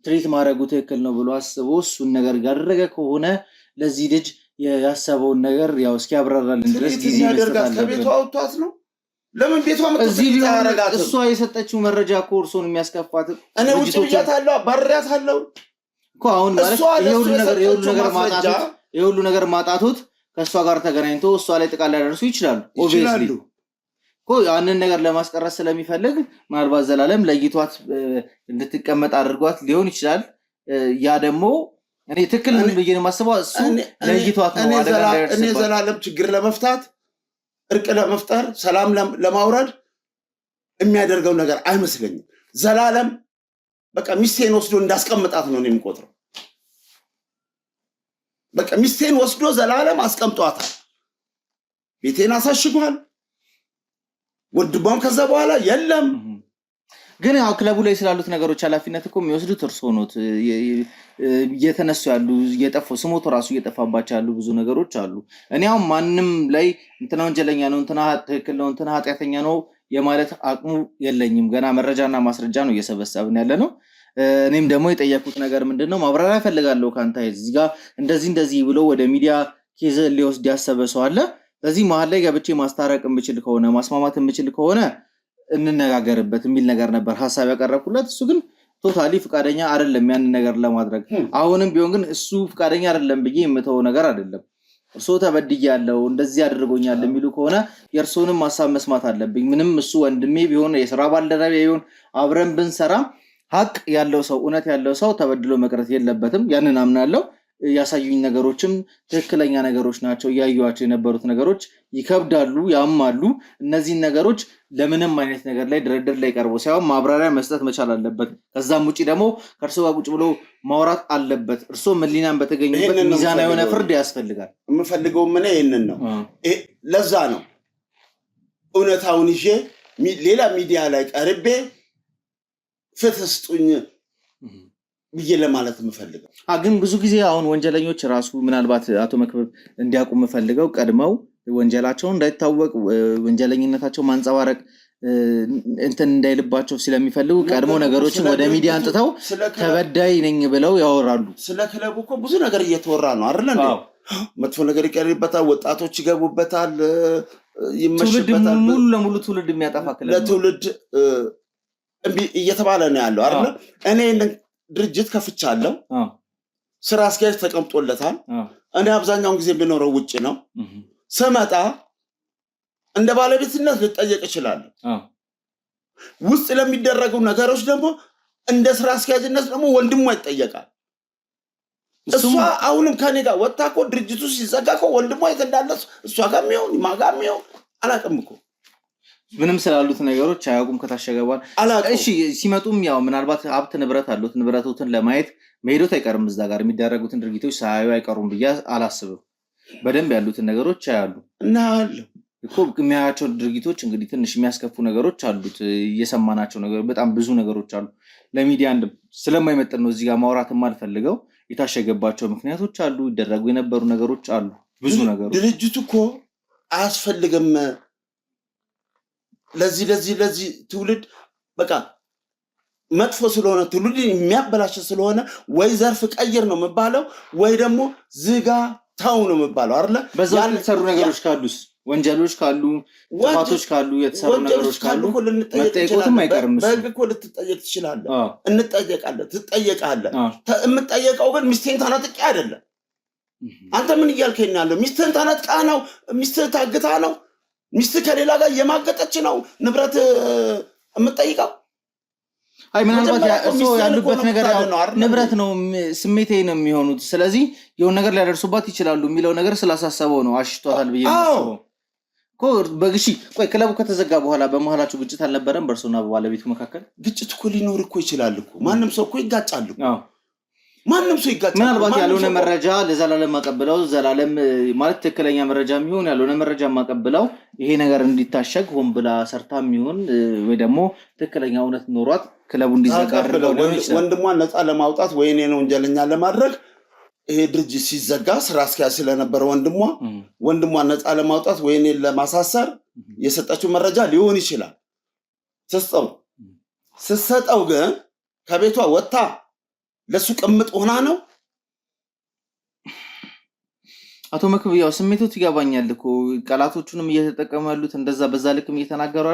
ትሪት ማድረጉ ትክክል ነው ብሎ አስቦ እሱን ነገር ያደረገ ከሆነ ለዚህ ልጅ ያሰበውን ነገር ያው እስኪያብራራልን ድረስ ጊዜ ያደርጋት። ከቤቷ አውጥቷት ነው ለምን ቤቷ መጥቶ እሷ የሰጠችው መረጃ እኮ እርሶን የሚያስከፋት እኔ ውጭ ብያታለሁ፣ አባርሪያታለሁ እኮ አሁን ማለት የሁሉ ነገር ማጣቶት ከእሷ ጋር ተገናኝቶ እሷ ላይ ጥቃት ሊያደርሱ ይችላሉ ኦብቪየስሊ እኮ ያንን ነገር ለማስቀረት ስለሚፈልግ ምናልባት ዘላለም ለይቷት እንድትቀመጥ አድርጓት ሊሆን ይችላል ያ ደግሞ እኔ ትክክል ምን ብዬ ነው ማስበው እሱ ለይቷት ነው እኔ ዘላለም ችግር ለመፍታት እርቅ ለመፍጠር ሰላም ለማውረድ የሚያደርገው ነገር አይመስለኝም ዘላለም በቃ ሚስቴን ወስዶ እንዳስቀምጣት ነው የሚቆጥረው በቃ ሚስቴን ወስዶ ዘላለም አስቀምጧታል ቤቴን አሳሽጓል ወድባም ከዛ በኋላ የለም ግን ያው ክለቡ ላይ ስላሉት ነገሮች ኃላፊነት እኮ የሚወስዱት እርሶ ኖት እየተነሱ ያሉ እየጠፉ ስሞቱ ራሱ እየጠፋባቸው ያሉ ብዙ ነገሮች አሉ እኔ አሁን ማንም ላይ እንትና ወንጀለኛ ነው እንትና ትክክል ነው እንትና ኃጢያተኛ ነው የማለት አቅሙ የለኝም ገና መረጃና ማስረጃ ነው እየሰበሰብን ያለ ነው እኔም ደግሞ የጠየቁት ነገር ምንድነው ማብራሪያ ፈልጋለሁ ካንተ እዚህ ጋር እንደዚህ ብሎ ወደ ሚዲያ ኬዝ ሊወስድ ያሰበ ሰው አለ ስለዚህ መሀል ላይ ገብቼ ማስታረቅ የምችል ከሆነ ማስማማት የምችል ከሆነ እንነጋገርበት የሚል ነገር ነበር ሐሳብ ያቀረብኩለት እሱ ግን ቶታሊ ፍቃደኛ አይደለም ያን ነገር ለማድረግ አሁንም ቢሆን ግን እሱ ፍቃደኛ አይደለም ብዬ የምተው ነገር አይደለም እርሶ ተበድያለሁ እንደዚህ አድርጎኛል የሚሉ ከሆነ የእርሶንም ሐሳብ መስማት አለብኝ ምንም እሱ ወንድሜ ቢሆን የሥራ ባልደረቤ ቢሆን አብረን ብንሰራ ሀቅ ያለው ሰው እውነት ያለው ሰው ተበድሎ መቅረት የለበትም ያንን አምናለሁ ያሳዩኝ ነገሮችም ትክክለኛ ነገሮች ናቸው ያዩዋቸው የነበሩት ነገሮች ይከብዳሉ ያማሉ እነዚህ ነገሮች ለምንም አይነት ነገር ላይ ድርድር ላይ ቀርቦ ሳይሆን ማብራሪያ መስጠት መቻል አለበት ከዛም ውጪ ደግሞ ከርሶ ጋር ቁጭ ብሎ ማውራት አለበት እርሶ መሊናን በተገኙበት ሚዛናዊ የሆነ ፍርድ ያስፈልጋል የምፈልገው ምን ይሄንን ነው ለዛ ነው እውነታውን ይዤ ሌላ ሚዲያ ላይ ቀርቤ ፍትስጡኝ ብዬ ለማለት የምፈልገው ግን ብዙ ጊዜ አሁን ወንጀለኞች ራሱ ምናልባት አቶ መክብብ እንዲያውቁ የምፈልገው ቀድመው ወንጀላቸውን እንዳይታወቅ ወንጀለኝነታቸው ማንጸባረቅ እንትን እንዳይልባቸው ስለሚፈልጉ ቀድሞ ነገሮችን ወደ ሚዲያ አንጥተው ተበዳይ ነኝ ብለው ያወራሉ ስለ ክለቡ እኮ ብዙ ነገር እየተወራ ነው አይደል እንዴ መጥፎ ነገር ይቀርብበታል ወጣቶች ይገቡበታል ይመሽበታል ሙሉ ለሙሉ ትውልድ የሚያጠፋ ክለብ ለትውልድ እየተባለ ነው ያለው አይደል እኔ ድርጅት ከፍቻለሁ ስራ አስኪያጅ ተቀምጦለታል እኔ አብዛኛውን ጊዜ ብኖረው ውጪ ነው ሰመጣ እንደ ባለቤትነት ልጠየቅ ይችላል ውስጥ ለሚደረጉ ነገሮች ደግሞ እንደ ስራ አስኪያጅነት ደግሞ ወንድሟ ይጠየቃል እሷ አሁንም ከኔ ጋር ወጣኮ ድርጅቱ ሲዘጋኮ ወንድሟ የተዳለ እሷ ጋር የሚሆን ማጋም ይሁን አላቀም እኮ ምንም ስላሉት ነገሮች አያውቁም ከታሸገባል እሺ ሲመጡም ያው ምናልባት ሀብት ንብረት አሉት ንብረቶችን ለማየት መሄዶት አይቀርም እዛ ጋር የሚደረጉትን ድርጊቶች ሳያዩ አይቀሩም ብዬ አላስብም በደንብ ያሉትን ነገሮች ያያሉ እና አለ እኮ የሚያያቸው ድርጊቶች እንግዲህ ትንሽ የሚያስከፉ ነገሮች አሉት እየሰማናቸው ነገር በጣም ብዙ ነገሮች አሉ ለሚዲያ አንድ ስለማይመጥን ነው እዚህ ጋር ማውራት የማልፈልገው የታሸገባቸው ምክንያቶች አሉ ይደረጉ የነበሩ ነገሮች አሉ ብዙ ነገሮች ድርጅቱ እኮ አያስፈልግም ለዚህ ትውልድ በቃ መጥፎ ስለሆነ ትውልድ የሚያበላሽ ስለሆነ ወይ ዘርፍ ቀይር ነው መባለው ወይ ደግሞ ዝጋ ታው ነው መባለው አይደል በዛው የተሰሩ ነገሮች ካሉስ ወንጀሎች ካሉ ጥፋቶች ካሉ የተሰሩ ነገሮች ካሉ መጠየቁትም አይቀርም በህግ እኮ ልትጠየቅ ትችላለህ እንጠየቃለን ትጠየቃለህ የምትጠየቀው ግን ሚስቴን ታነጥቂ አይደለም አንተ ምን እያልከኝ ያለው ሚስቴን ታነጥቃ ነው ሚስትህ ታግታ ነው ሚስት ከሌላ ጋር የማገጠች ነው ንብረት የምትጠይቀው አይ ምናልባት እሱ ያሉበት ነገር ንብረት ነው ስሜቴ ነው የሚሆኑት ስለዚህ የሆነ ነገር ሊያደርሱባት ይችላሉ የሚለው ነገር ስላሳሰበው ነው አሽቷታል ብዬ ነው እኮ በግሺ ቆይ ክለቡ ከተዘጋ በኋላ በመሃላችሁ ግጭት አልነበረም በእርሶና በባለቤቱ መካከል ግጭት እኮ ሊኖር እኮ ይችላል እኮ ማንም ሰው እኮ ይጋጫል እኮ ማንም ሰው ይጋጫል ምናልባት ያልሆነ መረጃ ለዘላለም ማቀበለው ዘላለም ማለት ትክክለኛ መረጃ የሚሆን ያልሆነ መረጃ ማቀበለው ይሄ ነገር እንዲታሸግ ሆን ብላ ሰርታም ይሁን ወይ ደግሞ ትክክለኛ እውነት ኖሯት ክለቡ እንዲዘጋ አድርገው ወንድሟን ነፃ ለማውጣት ወይ እኔ ነው ወንጀለኛ ለማድረግ ይሄ ድርጅት ሲዘጋ ስራ አስኪያጅ ስለነበረ ወንድሟን ነፃ ለማውጣት ወይ እኔ ለማሳሰር የሰጣችው መረጃ ሊሆን ይችላል ስትሰጠው ግን ከቤቷ ወጣ ለሱ ቅምጥ ሆና ነው አቶ መክብብ ያው ስሜቶት ይገባኛል እኮ ቃላቶቹንም እየተጠቀሙ ያሉት እንደዛ በዛ ልክም እየተናገሩ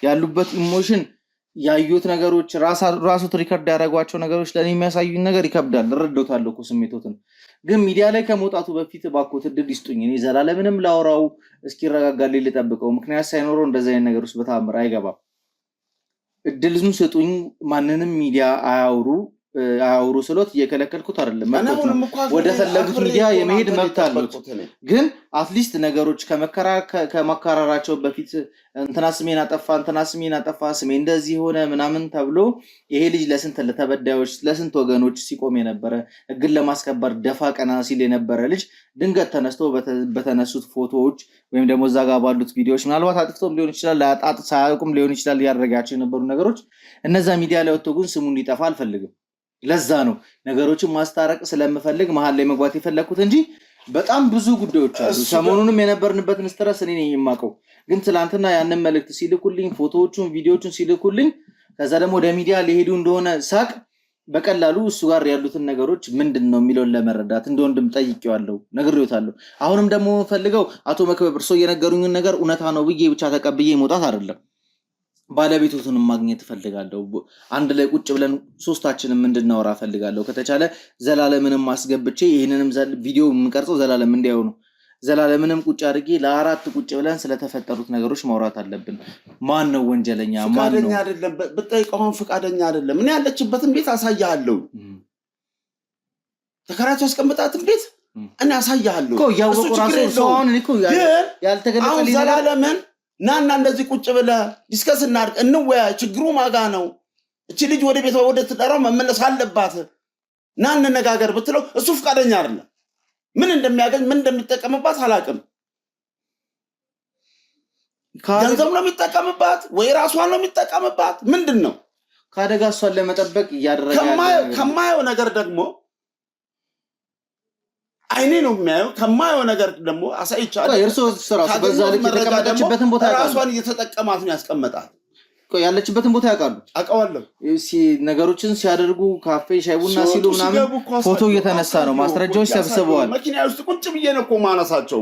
ያሉበት ኢሞሽን ያዩት ነገሮች ራሱ ሪከርድ ያደረጓቸው ነገሮች ለኔ የሚያሳዩኝ ነገር ይከብዳል። እረዳታለሁ እኮ ስሜቶትን። ግን ሚዲያ ላይ ከመውጣቱ በፊት እባክዎት እድል ይስጡኝ። እኔ ዘላለምንም ላውራው እስኪረጋጋልኝ ልጠብቀው። ምክንያት ሳይኖረው እንደዚህ አይነት ነገር ውስጥ በተአምር አይገባም። እድልን ስጡኝ። ማንንም ሚዲያ አያውሩ ስሎት እየከለከልኩት አይደለም። ወደ ፈለጉት ሚዲያ የመሄድ መብት አለው። ግን አትሊስት ነገሮች ከመከራራቸው በፊት እንትና ስሜን አጠፋ ስሜ እንደዚህ ሆነ ምናምን ተብሎ ይሄ ልጅ ለስንት ለተበዳዮች ለስንት ወገኖች ሲቆም የነበረ ሕግን ለማስከበር ደፋ ቀና ሲል የነበረ ልጅ ድንገት ተነስቶ በተነሱት ፎቶዎች ወይም ደግሞ እዛ ጋር ባሉት ቪዲዮዎች ምናልባት አጥፍቶም ሊሆን ይችላል፣ ሳያውቁም ሊሆን ይችላል ያደረጋቸው የነበሩ ነገሮች እነዛ ሚዲያ ላይ ወጥቶ ግን ስሙ እንዲጠፋ አልፈልግም። ለዛ ነው ነገሮችን ማስታረቅ ስለምፈልግ መሀል ላይ መግባት የፈለኩት እንጂ በጣም ብዙ ጉዳዮች አሉ። ሰሞኑንም የነበርንበትን ስትረስ እኔ ነኝ የማውቀው። ግን ትላንትና ያንን መልእክት ሲልኩልኝ ፎቶዎቹን ቪዲዮዎቹን ሲልኩልኝ ከዛ ደግሞ ወደ ሚዲያ ሊሄዱ እንደሆነ ሳቅ በቀላሉ እሱ ጋር ያሉትን ነገሮች ምንድነው የሚለውን ለመረዳት እንደወንድም ጠይቄዋለሁ፣ ነግሬዎታለሁ። አሁንም ደግሞ ፈልገው አቶ መክበብ እርሶ የነገሩኝን ነገር እውነታ ነው ብዬ ብቻ ተቀብዬ መውጣት አይደለም። ባለቤቱን ማግኘት ፈልጋለሁ። አንድ ላይ ቁጭ ብለን ሶስታችንም እንድናወራ ፈልጋለሁ። ከተቻለ ዘላለምንም ማስገብቼ ይሄንንም ቪዲዮ የምንቀርጸው ዘላለም እንዲያዩ ነው። ዘላለምንም ቁጭ አድርጌ ለአራት ቁጭ ብለን ስለተፈጠሩት ነገሮች ማውራት አለብን። ማን ነው ወንጀለኛ? ማን ነው? ፍቃደኛ አይደለም። ብጠይቀው ፍቃደኛ አይደለም። እኔ ያለችበትን ቤት አሳያለሁ። ተከራይቶ ያስቀምጣትን ቤት እኔ አሳያለሁ እኮ ያወቁ ራሱ ሰውን እኮ ያልተገለጸ ዘላለምን ናና እንደዚህ ቁጭ ብለህ ዲስከስ እናድርግ፣ እንወያይ። ችግሩ ማጋ ነው? እቺ ልጅ ወደ ቤቷ ወደ ትዳሯ መመለስ አለባት፣ ና እንነጋገር ብትለው እሱ ፍቃደኛ አይደለም። ምን እንደሚያገኝ ምን እንደሚጠቀምባት አላውቅም። ገንዘብ ነው የሚጠቀምባት ወይ ራሷን ነው የሚጠቀምባት? ምንድን ነው? ከአደጋ እሷን ለመጠበቅ እያደረገ ከማየው ነገር ደግሞ አይኔ ነው የሚያየው። ከማየው ነገር ደግሞ አሳይቻለሁ። እርሶ ራሱ በዛ ልክ የተቀመጠችበትን ቦታ ያውቃሉ። ራሷን እየተጠቀማት ነው ያስቀመጣት። ያለችበትን ቦታ ያውቃሉ። አውቀዋለሁ። ነገሮችን ሲያደርጉ ካፌ ሻይ ቡና ሲሉ ምናምን ፎቶ እየተነሳ ነው፣ ማስረጃዎች ሰብስበዋል። መኪና ውስጥ ቁጭ ብዬ ነው እኮ ማነሳቸው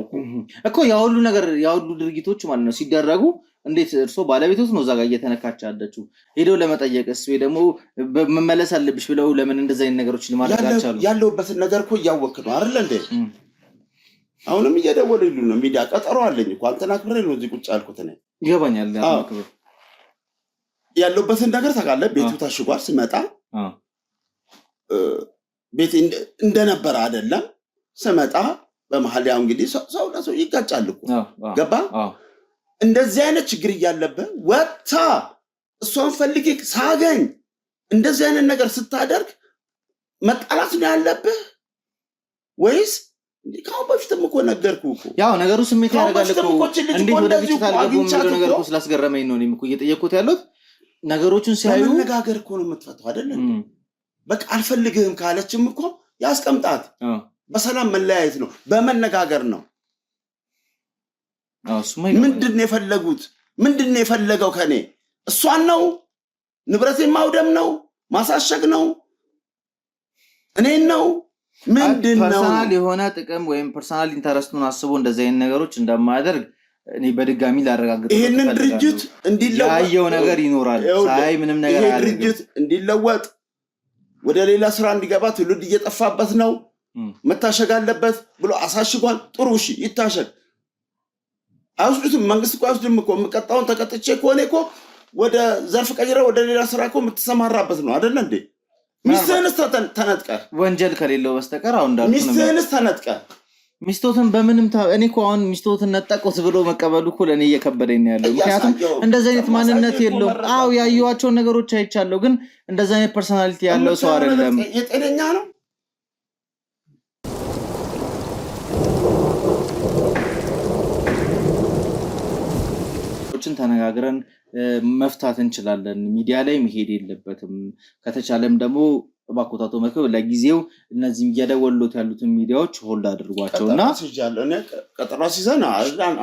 እኮ ያሁሉ ነገር ያሁሉ ድርጊቶች ማለት ነው ሲደረጉ እንዴት እርሶ ባለቤቶት ነው እዛ ጋር እየተነካች ያለችው? ሄደው ለመጠየቅስ ወይ ደግሞ መመለስ አለብሽ ብለው ለምን እንደዚህ አይነት ነገሮች ለማድረግ አልቻሉ? ያለውበትን ነገር እኮ እያወክ ነው አይደል እንዴ? አሁንም እየደወሉልኝ ነው። ሚዲያ ቀጠሮ አለኝ እኮ አንተን አክብሬ ነው እዚህ ቁጭ ያልኩት ነኝ። ይገባኛል። ያለውበትን ነገር ታውቃለህ። ቤቱ ታሽጓል። ስመጣ ቤት እንደነበረ አይደለም። ስመጣ በመሀል ያው እንግዲህ ሰው ለሰው ይጋጫል እኮ ገባ። እንደዚህ አይነት ችግር እያለብህ ወጥታ እሷን ፈልጌ ሳገኝ እንደዚህ አይነት ነገር ስታደርግ መጣላት ነው ያለብህ ወይስ? ከአሁን በፊትም እኮ ነገርኩህ እኮ ያው ነገሩ ስሜት ያደርጋል እኮ። እንዴት ወደ ግጭት አልገቡም የሚለው ነገር እኮ ስላስገረመኝ ነው እኔም እኮ እየጠየኩት ያለሁት። ነገሮችን ሲያዩ መነጋገር እኮ ነው የምትፈታው አይደል? በቃ አልፈልግህም ካለችም እኮ ያስቀምጣት። በሰላም መለያየት ነው፣ በመነጋገር ነው። ምንድን ነው የፈለጉት? ምንድን ነው የፈለገው ከኔ? እሷን ነው? ንብረቴን ማውደም ነው? ማሳሸግ ነው? እኔን ነው? ምንድን ነው? ፐርሰናል የሆነ ጥቅም ወይም ፐርሰናል ኢንተረስቱን አስቦ እንደዚህ አይነት ነገሮች እንደማያደርግ እኔ በድጋሚ ላረጋግጥ። ይሄንን ድርጅት እንዲለወጥ ያየው ነገር ይኖራል። ሳይ ምንም ነገር ይሄ ድርጅት እንዲለወጥ ወደ ሌላ ስራ እንዲገባ ትውልድ እየጠፋበት ነው፣ መታሸግ አለበት ብሎ አሳሽጓል። ጥሩ እሺ፣ ይታሸግ። አይወስዱትም። መንግስት እኮ አይወስድም እኮ። የምቀጣውን ተቀጥቼ ከሆነ እኮ ወደ ዘርፍ ቀይረ ወደ ሌላ ስራ እኮ የምትሰማራበት ነው አይደል እንዴ? ሚስትህንስ ተነጥቀህ ወንጀል ከሌለው በስተቀር አሁን እንዳልኩ ነው። ሚስትህንስ ተነጥቀህ ሚስቶትን በምንም እኔ እኮ አሁን ሚስቶትን ነጠቁት ብሎ መቀበሉ እኮ ለእኔ እየከበደኝ ነው ያለው። ምክንያቱም እንደዚህ አይነት ማንነት የለውም። አዎ ያየኋቸውን ነገሮች አይቻለሁ፣ ግን እንደዚህ አይነት ፐርሰናሊቲ ያለው ሰው አይደለም። የጤነኛ ነው። ተነጋግረን መፍታት እንችላለን። ሚዲያ ላይ መሄድ የለበትም። ከተቻለም ደግሞ ባኮታቶ መክብ ለጊዜው እነዚህ እየደወሉት ያሉትን ሚዲያዎች ሆልድ አድርጓቸውና ቀጠሮ ሲዘና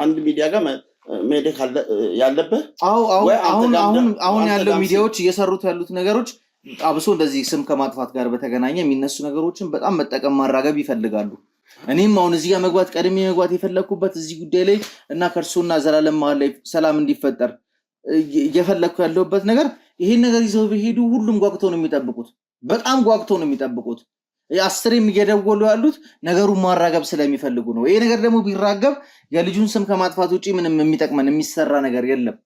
አንድ ሚዲያ ጋር መሄድ ያለበት። አሁን ያለው ሚዲያዎች እየሰሩት ያሉት ነገሮች አብሶ እንደዚህ ስም ከማጥፋት ጋር በተገናኘ የሚነሱ ነገሮችን በጣም መጠቀም ማራገብ ይፈልጋሉ። እኔም አሁን እዚህ ጋር መግባት ቀድሜ መግባት የፈለኩበት እዚህ ጉዳይ ላይ እና ከርሶና ዘላለም መሀል ላይ ሰላም እንዲፈጠር እየፈለኩ ያለውበት ነገር ይሄን ነገር ይዘው ቢሄዱ ሁሉም ጓግተው ነው የሚጠብቁት በጣም ጓግተው ነው የሚጠብቁት 10 እየደወሉ ያሉት ነገሩን ማራገብ ስለሚፈልጉ ነው ይሄ ነገር ደግሞ ቢራገብ የልጁን ስም ከማጥፋት ውጪ ምንም የሚጠቅመን የሚሰራ ነገር የለም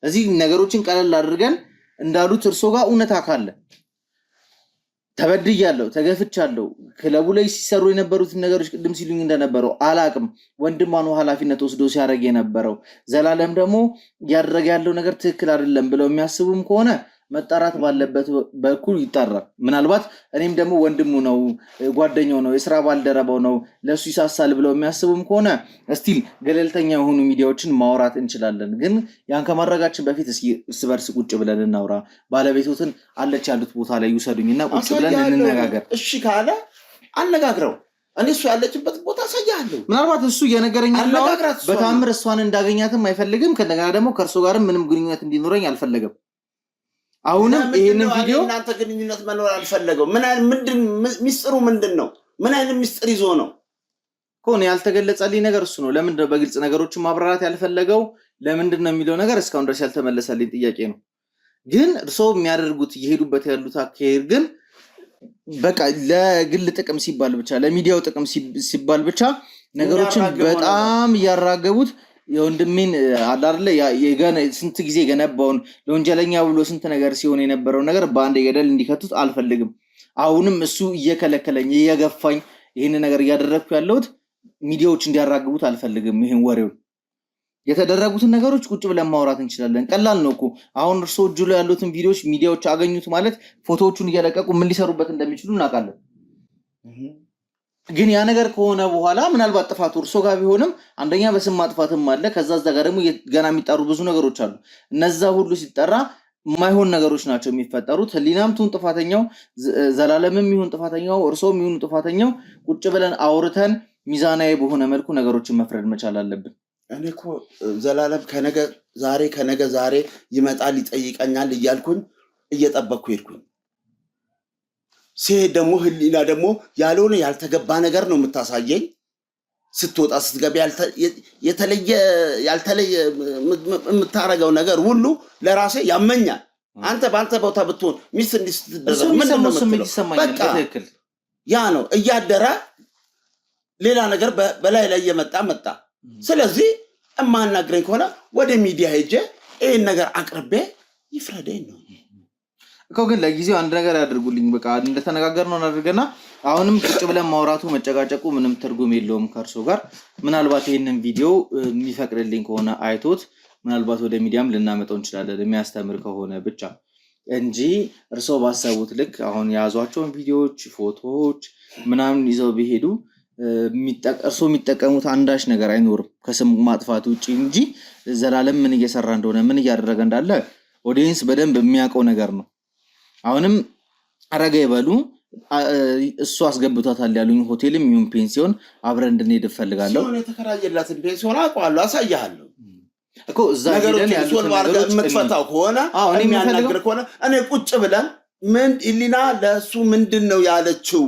እዚህ ነገሮችን ቀለል አድርገን እንዳሉት እርሶ ጋር እውነት አካለ ተበድያለሁ ተገፍቻለሁ ክለቡ ላይ ሲሰሩ የነበሩት ነገሮች ቅድም ሲሉኝ እንደነበረው አላቅም ወንድማ ነው ኃላፊነት ወስዶ ሲያረግ የነበረው ዘላለም ደግሞ ያደረገ ያለው ነገር ትክክል አይደለም ብለው የሚያስቡም ከሆነ መጣራት ባለበት በኩል ይጣራል ምናልባት እኔም ደግሞ ወንድሙ ነው ጓደኛው ነው የሥራ ባልደረባው ነው ለሱ ይሳሳል ብለው የሚያስቡም ከሆነ ስቲል ገለልተኛ የሆኑ ሚዲያዎችን ማውራት እንችላለን ግን ያን ከማድረጋችን በፊት እስበርስ ቁጭ ብለን እናውራ ባለቤቶትን አለች ያሉት ቦታ ላይ ይወሰዱኝና ቁጭ ብለን እንነጋገር እሺ ካለ አነጋግረው እኔ እሱ ያለችበት ቦታ ሳያለሁ ምናልባት እሱ የነገረኛ ነው በታምር እሷን እንዳገኛትም አይፈልግም ከነገና ደግሞ ከርሶ ጋርም ምንም ግንኙነት እንዲኖረኝ አልፈለገም አሁንም ይሄንን ቪዲዮ እናንተ ግንኙነት መኖር አልፈለገው ምንድን ሚስጥሩ ምንድነው ምን አይነት ሚስጥር ይዞ ነው ኮን ያልተገለጸልኝ ነገር እሱ ነው ለምን በግልጽ ነገሮችን ማብራራት ያልፈለገው ለምንድን ነው የሚለው ነገር እስካሁን ድረስ ያልተመለሰልኝ ጥያቄ ነው ግን እርሶ የሚያደርጉት ይሄዱበት ያሉት አካሄድ ግን በቃ ለግል ጥቅም ሲባል ብቻ ለሚዲያው ጥቅም ሲባል ብቻ ነገሮችን በጣም ያራገቡት የወንድሜን አላርለ የገነ ስንት ጊዜ ገነባውን ለወንጀለኛ ብሎ ስንት ነገር ሲሆን የነበረው ነገር በአንድ ገደል እንዲከቱት አልፈልግም አሁንም እሱ እየከለከለኝ እየገፋኝ ይሄን ነገር ያደረኩ ያለውት ሚዲያዎች እንዲያራግቡት አልፈልግም ይሄን ወሬው የተደረጉትን ነገሮች ቁጭ ብለን ማውራት እንችላለን ቀላል ነው እኮ አሁን እርሶ እጁ ላይ ያሉትን ቪዲዮዎች ሚዲያዎች አገኙት ማለት ፎቶዎቹን እየለቀቁ ምን ሊሰሩበት እንደሚችሉ እናውቃለን ግን ያ ነገር ከሆነ በኋላ ምናልባት ጥፋቱ እርሶ ጋር ቢሆንም አንደኛ በስም ማጥፋትም አለ ከዛዛ ጋር ደግሞ ገና የሚጣሩ ብዙ ነገሮች አሉ እነዛ ሁሉ ሲጠራ የማይሆን ነገሮች ናቸው የሚፈጠሩት ህሊናምቱን ጥፋተኛው ዘላለምም ይሁን ጥፋተኛው እርሶም ይሁን ጥፋተኛው ቁጭ ብለን አውርተን ሚዛናዊ በሆነ መልኩ ነገሮችን መፍረድ መቻል አለብን እኔ እኮ ዘላለም ከነገ ዛሬ ይመጣል ይጠይቀኛል እያልኩኝ እየጠበቅኩ ሄድኩኝ ሲሄድ ደግሞ ህሊና ደግሞ ያልሆነ ያልተገባ ነገር ነው የምታሳየኝ ስትወጣ ስትገባ የተለየ የምታረገው ነገር ሁሉ ለራሴ ያመኛል አንተ ባንተ ቦታ ብትሆን ሚስት እንዲስትደረግ ምንድነው በትክክል ያ ነው እያደረ ሌላ ነገር በላይ ላይ መጣ ስለዚህ እማናግረኝ ከሆነ ወደ ሚዲያ ሄጄ ይሄን ነገር አቅርቤ ይፍረደኝ ነው እኮ ግን ለጊዜው አንድ ነገር ያድርጉልኝ በቃ እንደተነጋገርነው አድርገና አሁንም ቁጭ ብለን ማውራቱ መጨቃጨቁ ምንም ትርጉም የለውም ከርሶ ጋር ምናልባት ይሄንን ቪዲዮ የሚፈቅድልኝ ከሆነ አይቶት ምናልባት ወደ ሚዲያም ልናመጣው እንችላለን የሚያስተምር ከሆነ ብቻ እንጂ እርሶ ባሰቡት ልክ አሁን ያዟቸውን ቪዲዮዎች ፎቶዎች ምናምን ይዘው ቢሄዱ እርሶ የሚጠቀሙት አንዳች ነገር አይኖርም ከስም ማጥፋት ውጪ እንጂ ዘላለም ምን እየሰራ እንደሆነ ምን እያደረገ እንዳለ ኦዲየንስ በደንብ የሚያውቀው ነገር ነው አሁንም አረጋ ይበሉ እሱ አስገብቷታል ያሉኝ ሆቴልም ይሁን ፔንሲዮን አብረን እንድንሄድ ፈልጋለሁ ሲሆን የተከራየላትን ፔንሲዮን አውቀዋለሁ አሳያለሁ እኮ እዛ ሄደን ያሉት ነገሮች የምትፈታው ከሆነ እኔ የሚያናግር ከሆነ እኔ ቁጭ ብለን ምን ኢሊና ለሱ ምንድነው ያለችው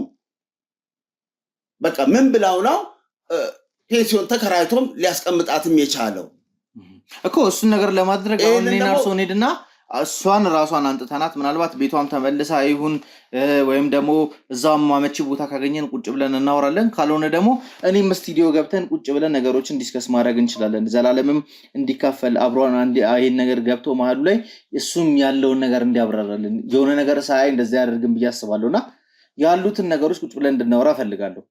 በቃ ምን ብላው ነው ፔንሲዮን ተከራይቶም ሊያስቀምጣትም የቻለው እኮ እሱን ነገር ለማድረግ አሁን እኔና እርሶ ሄድና እሷን ራሷን አንጥተናት ምናልባት ቤቷም ተመልሳ ይሁን ወይም ደግሞ እዛው ማመቺ ቦታ ካገኘን ቁጭ ብለን እናወራለን ካልሆነ ደግሞ እኔም ስቱዲዮ ገብተን ቁጭ ብለን ነገሮችን ዲስከስ ማድረግ እንችላለን ዘላለምም እንዲካፈል አብሮን አንድ አይን ነገር ገብቶ መሀሉ ላይ እሱም ያለውን ነገር እንዲያብራራልን የሆነ ነገር ሳይ እንደዛ ያደርግም ብያስባለሁና ያሉትን ነገሮች ቁጭ ብለን እንድናወራ ፈልጋለሁ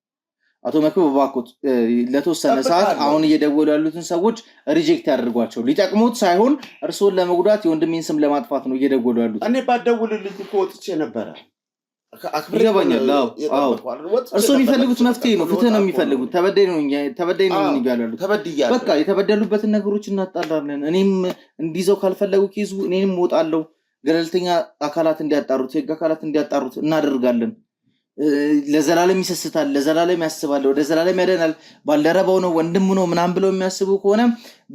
አቶ መክብብ ባኮት ለተወሰነ ሰዓት አሁን እየደወሉ ያሉትን ሰዎች ሪጀክት ያደርጓቸው ሊጠቅሙት ሳይሆን እርሶን ለመጉዳት የወንድሜን ስም ለማጥፋት ነው እየደወሉ ያሉት እኔ ባደውልልኝ እኮ ወጥቼ ነበር ይገባኛል እርሶ የሚፈልጉት መፍትሄ ነው ፍትህ ነው የሚፈልጉት ተበደይ ነው ያሉት በቃ የተበደሉበትን ነገሮች እናጣራለን እኔም እንዲዘው ካልፈለጉ ኬዙ እኔንም እወጣለሁ ገለልተኛ አካላት እንዲያጣሩት የህግ አካላት እንዲያጣሩት እናደርጋለን ለዘላለም ይሰስታል ለዘላለም ያስባል ወደ ዘላለም ያደናል ባልደረባው ነው ወንድሙ ነው ምናምን ብለው የሚያስቡ ከሆነ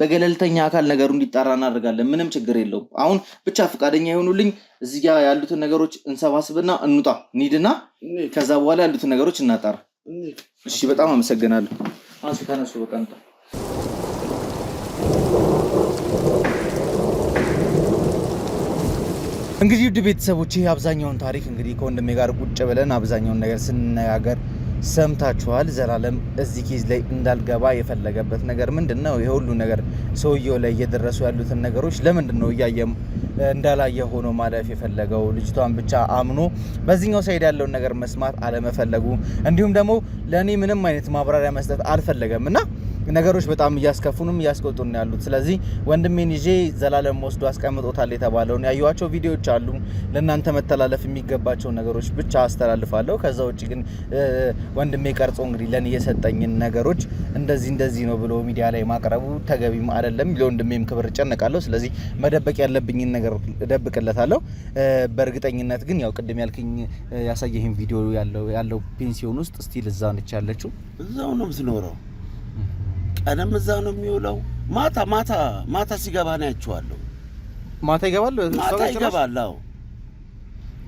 በገለልተኛ አካል ነገሩ እንዲጣራ እናደርጋለን ምንም ችግር የለውም አሁን ብቻ ፍቃደኛ ይሁኑልኝ እዚህ ጋር ያሉትን ነገሮች እንሰባስብና እንውጣ እንሂድና ከዛ በኋላ ያሉትን ነገሮች እናጣራ እሺ በጣም አመሰግናለሁ አንተ ተነሱ በቃ እንውጣ እንግዲህ ውድ ቤተሰቦቼ አብዛኛውን ታሪክ እንግዲህ ከወንድሜ ጋር ቁጭ ብለን አብዛኛውን ነገር ስንነጋገር ሰምታችኋል። ዘላለም እዚህ ኬዝ ላይ እንዳልገባ የፈለገበት ነገር ምንድነው? የሁሉ ነገር ሰውየው ላይ እየደረሱ ያሉትን ነገሮች ለምንድነው እያየም እንዳላየ ሆኖ ማለፍ የፈለገው? ልጅቷን ብቻ አምኖ በዚህኛው ሳይድ ያለውን ነገር መስማት አለመፈለጉ፣ እንዲሁም ደግሞ ለኔ ምንም አይነት ማብራሪያ መስጠት አልፈለገምና ነገሮች በጣም እያስከፉንም እያስቆጡን ያሉት። ስለዚህ ወንድሜን ይዤ ዘላለም ወስዶ አስቀምጦታል የተባለውን ያዩዋቸው ቪዲዮዎች አሉ። ለእናንተ መተላለፍ የሚገባቸው ነገሮች ብቻ አስተላልፋለሁ። ከዛ ውጭ ግን ወንድሜ ቀርጾ እንግዲህ ለኔ የሰጠኝን ነገሮች እንደዚህ ነው ብሎ ሚዲያ ላይ ማቅረቡ ተገቢም አይደለም። ለወንድሜም ክብር እጨነቃለሁ። ስለዚህ መደበቅ ያለብኝን ነገር እደብቅለታለሁ። በእርግጠኝነት ግን ያው ቅድም ያልከኝ ያሳየህን ቪዲዮ ያለው ፔንሲዮን ውስጥ ስቲል እዛ ነች ያለችው። እዛው ነው የምትኖረው። ቀደም እዛ ነው የሚውለው። ማታ ሲገባ ነው ያቸዋለሁ። ማታ ይገባል። አዎ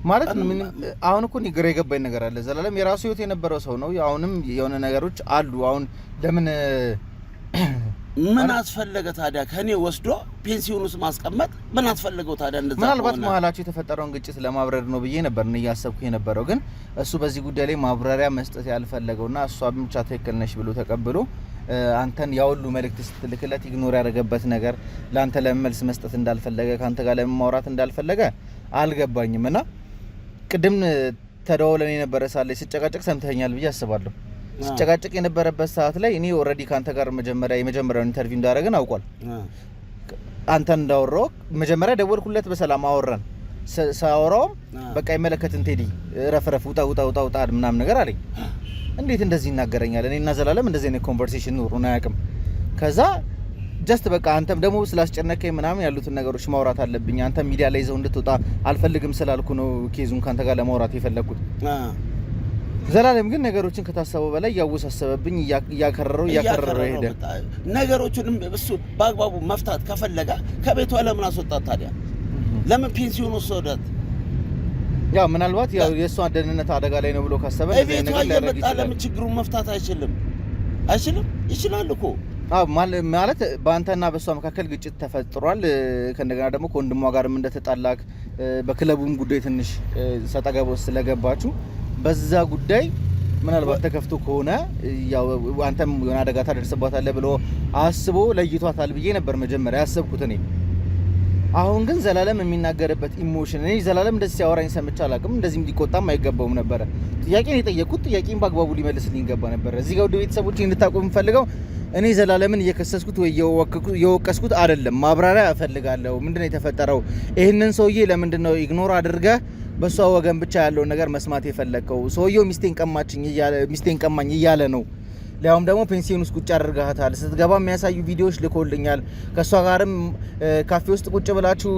ማለት ምን? አሁን እኮ ግራ የገባኝ ነገር አለ። ዘላለም የራሱ ህይወት የነበረው ሰው ነው። አሁንም የሆነ ነገሮች አሉ። አሁን ለምን ምን አስፈለገ ታዲያ ከኔ ወስዶ ፔንሲዮን ውስጥ ማስቀመጥ? ምን አስፈለገው ታዲያ? እንደዛ ምናልባት መሀላቸው የተፈጠረውን ግጭት ለማብረድ ነው ብዬ ነበር እያሰብኩ የነበረው። ግን እሱ በዚህ ጉዳይ ላይ ማብራሪያ መስጠት ያልፈለገውና እሷ ብቻ ትክክል ነሽ ብሎ ተቀብሎ አንተን ያውሉ መልእክት ስትልክለት ኢግኖር ያደረገበት ነገር ለአንተ ለመልስ መስጠት እንዳልፈለገ ካንተ ጋር ለማውራት እንዳልፈለገ አልገባኝም። እና ቅድም ተደዋውለን የነበረ ሳለ ሲጨቃጨቅ ሰምተኛል ብዬ አስባለሁ። ሲጨቃጨቅ የነበረበት ሰዓት ላይ እኔ ኦልሬዲ ካንተ ጋር የመጀመሪያውን ኢንተርቪው እንዳደረግን አውቋል። አንተ እንዳወራው መጀመሪያ ደወልኩለት፣ በሰላም አወራን። ሳወራውም በቃ ይመለከትን ቴዲ ረፍረፍ ውጣ ምናምን ነገር አለኝ። እንዴት እንደዚህ ይናገረኛል? እኔና ዘላለም እንደዚህ አይነት ኮንቨርሴሽን ኑሮና ያቅም። ከዛ ጀስት በቃ አንተም ደግሞ ስላስጨነቀኝ ምናምን ያሉትን ነገሮች ማውራት አለብኝ። አንተ ሚዲያ ላይ ይዘው እንድትወጣ አልፈልግም ስላልኩ ነው ኬዙን ካንተ ጋር ለማውራት የፈለኩት። ዘላለም ግን ነገሮችን ከታሰበው በላይ ያወሳሰበብኝ፣ እያከረረው ሄደ። ነገሮቹንም እሱ በአግባቡ መፍታት ከፈለገ ከቤቷ ለምን አስወጣት ታዲያ? ለምን ፔንሲዮን ወሰዳት? ያው ምናልባት ያው የእሷ ደህንነት አደጋ ላይ ነው ብሎ ካሰበ እንደዚህ ነገር ሊያደርግ ይችላል። ለምን ችግሩን መፍታት አይችልም? ይችላል እኮ። አዎ ማለት በአንተና በእሷ መካከል ግጭት ተፈጥሯል። ከእንደገና ደግሞ ከወንድሟ ጋርም እንደተጣላክ በክለቡም ጉዳይ ትንሽ ሰጠገቦ ስለገባችሁ በዛ ጉዳይ ምናልባት ተከፍቶ ከሆነ ያው አንተም የሆነ አደጋ ታደርስባታለህ ብሎ አስቦ ለይቷታል ብዬ ነበር መጀመሪያ ያሰብኩት እኔ። አሁን ግን ዘላለም የሚናገርበት ኢሞሽን እኔ ዘላለም እንደዚህ ሲያወራኝ ሰምቼ አላውቅም። እንደዚህም ሊቆጣም አይገባውም ነበረ። ጥያቄን የጠየቅኩት ጥያቄን በአግባቡ ሊመልስልኝ ይገባ ነበር። እዚህ ጋር ወደ ቤተሰቦቼ እንድታውቁ የምፈልገው እኔ ዘላለምን እየከሰስኩት ወይ እየወቀስኩት አይደለም። ማብራሪያ እፈልጋለሁ። ምንድነው የተፈጠረው? ይህንን ሰውዬ ለምንድነው ኢግኖር አድርገህ በሷ ወገን ብቻ ያለውን ነገር መስማት የፈለከው? ሰውዬው ሚስቴን ቀማኝ እያለ ነው። ሊያውም ደግሞ ፔንሲዮን ውስጥ ቁጭ አድርጋታል። ስትገባ የሚያሳዩ ቪዲዮዎች ልኮልኛል። ከሷ ጋርም ካፌ ውስጥ ቁጭ ብላችሁ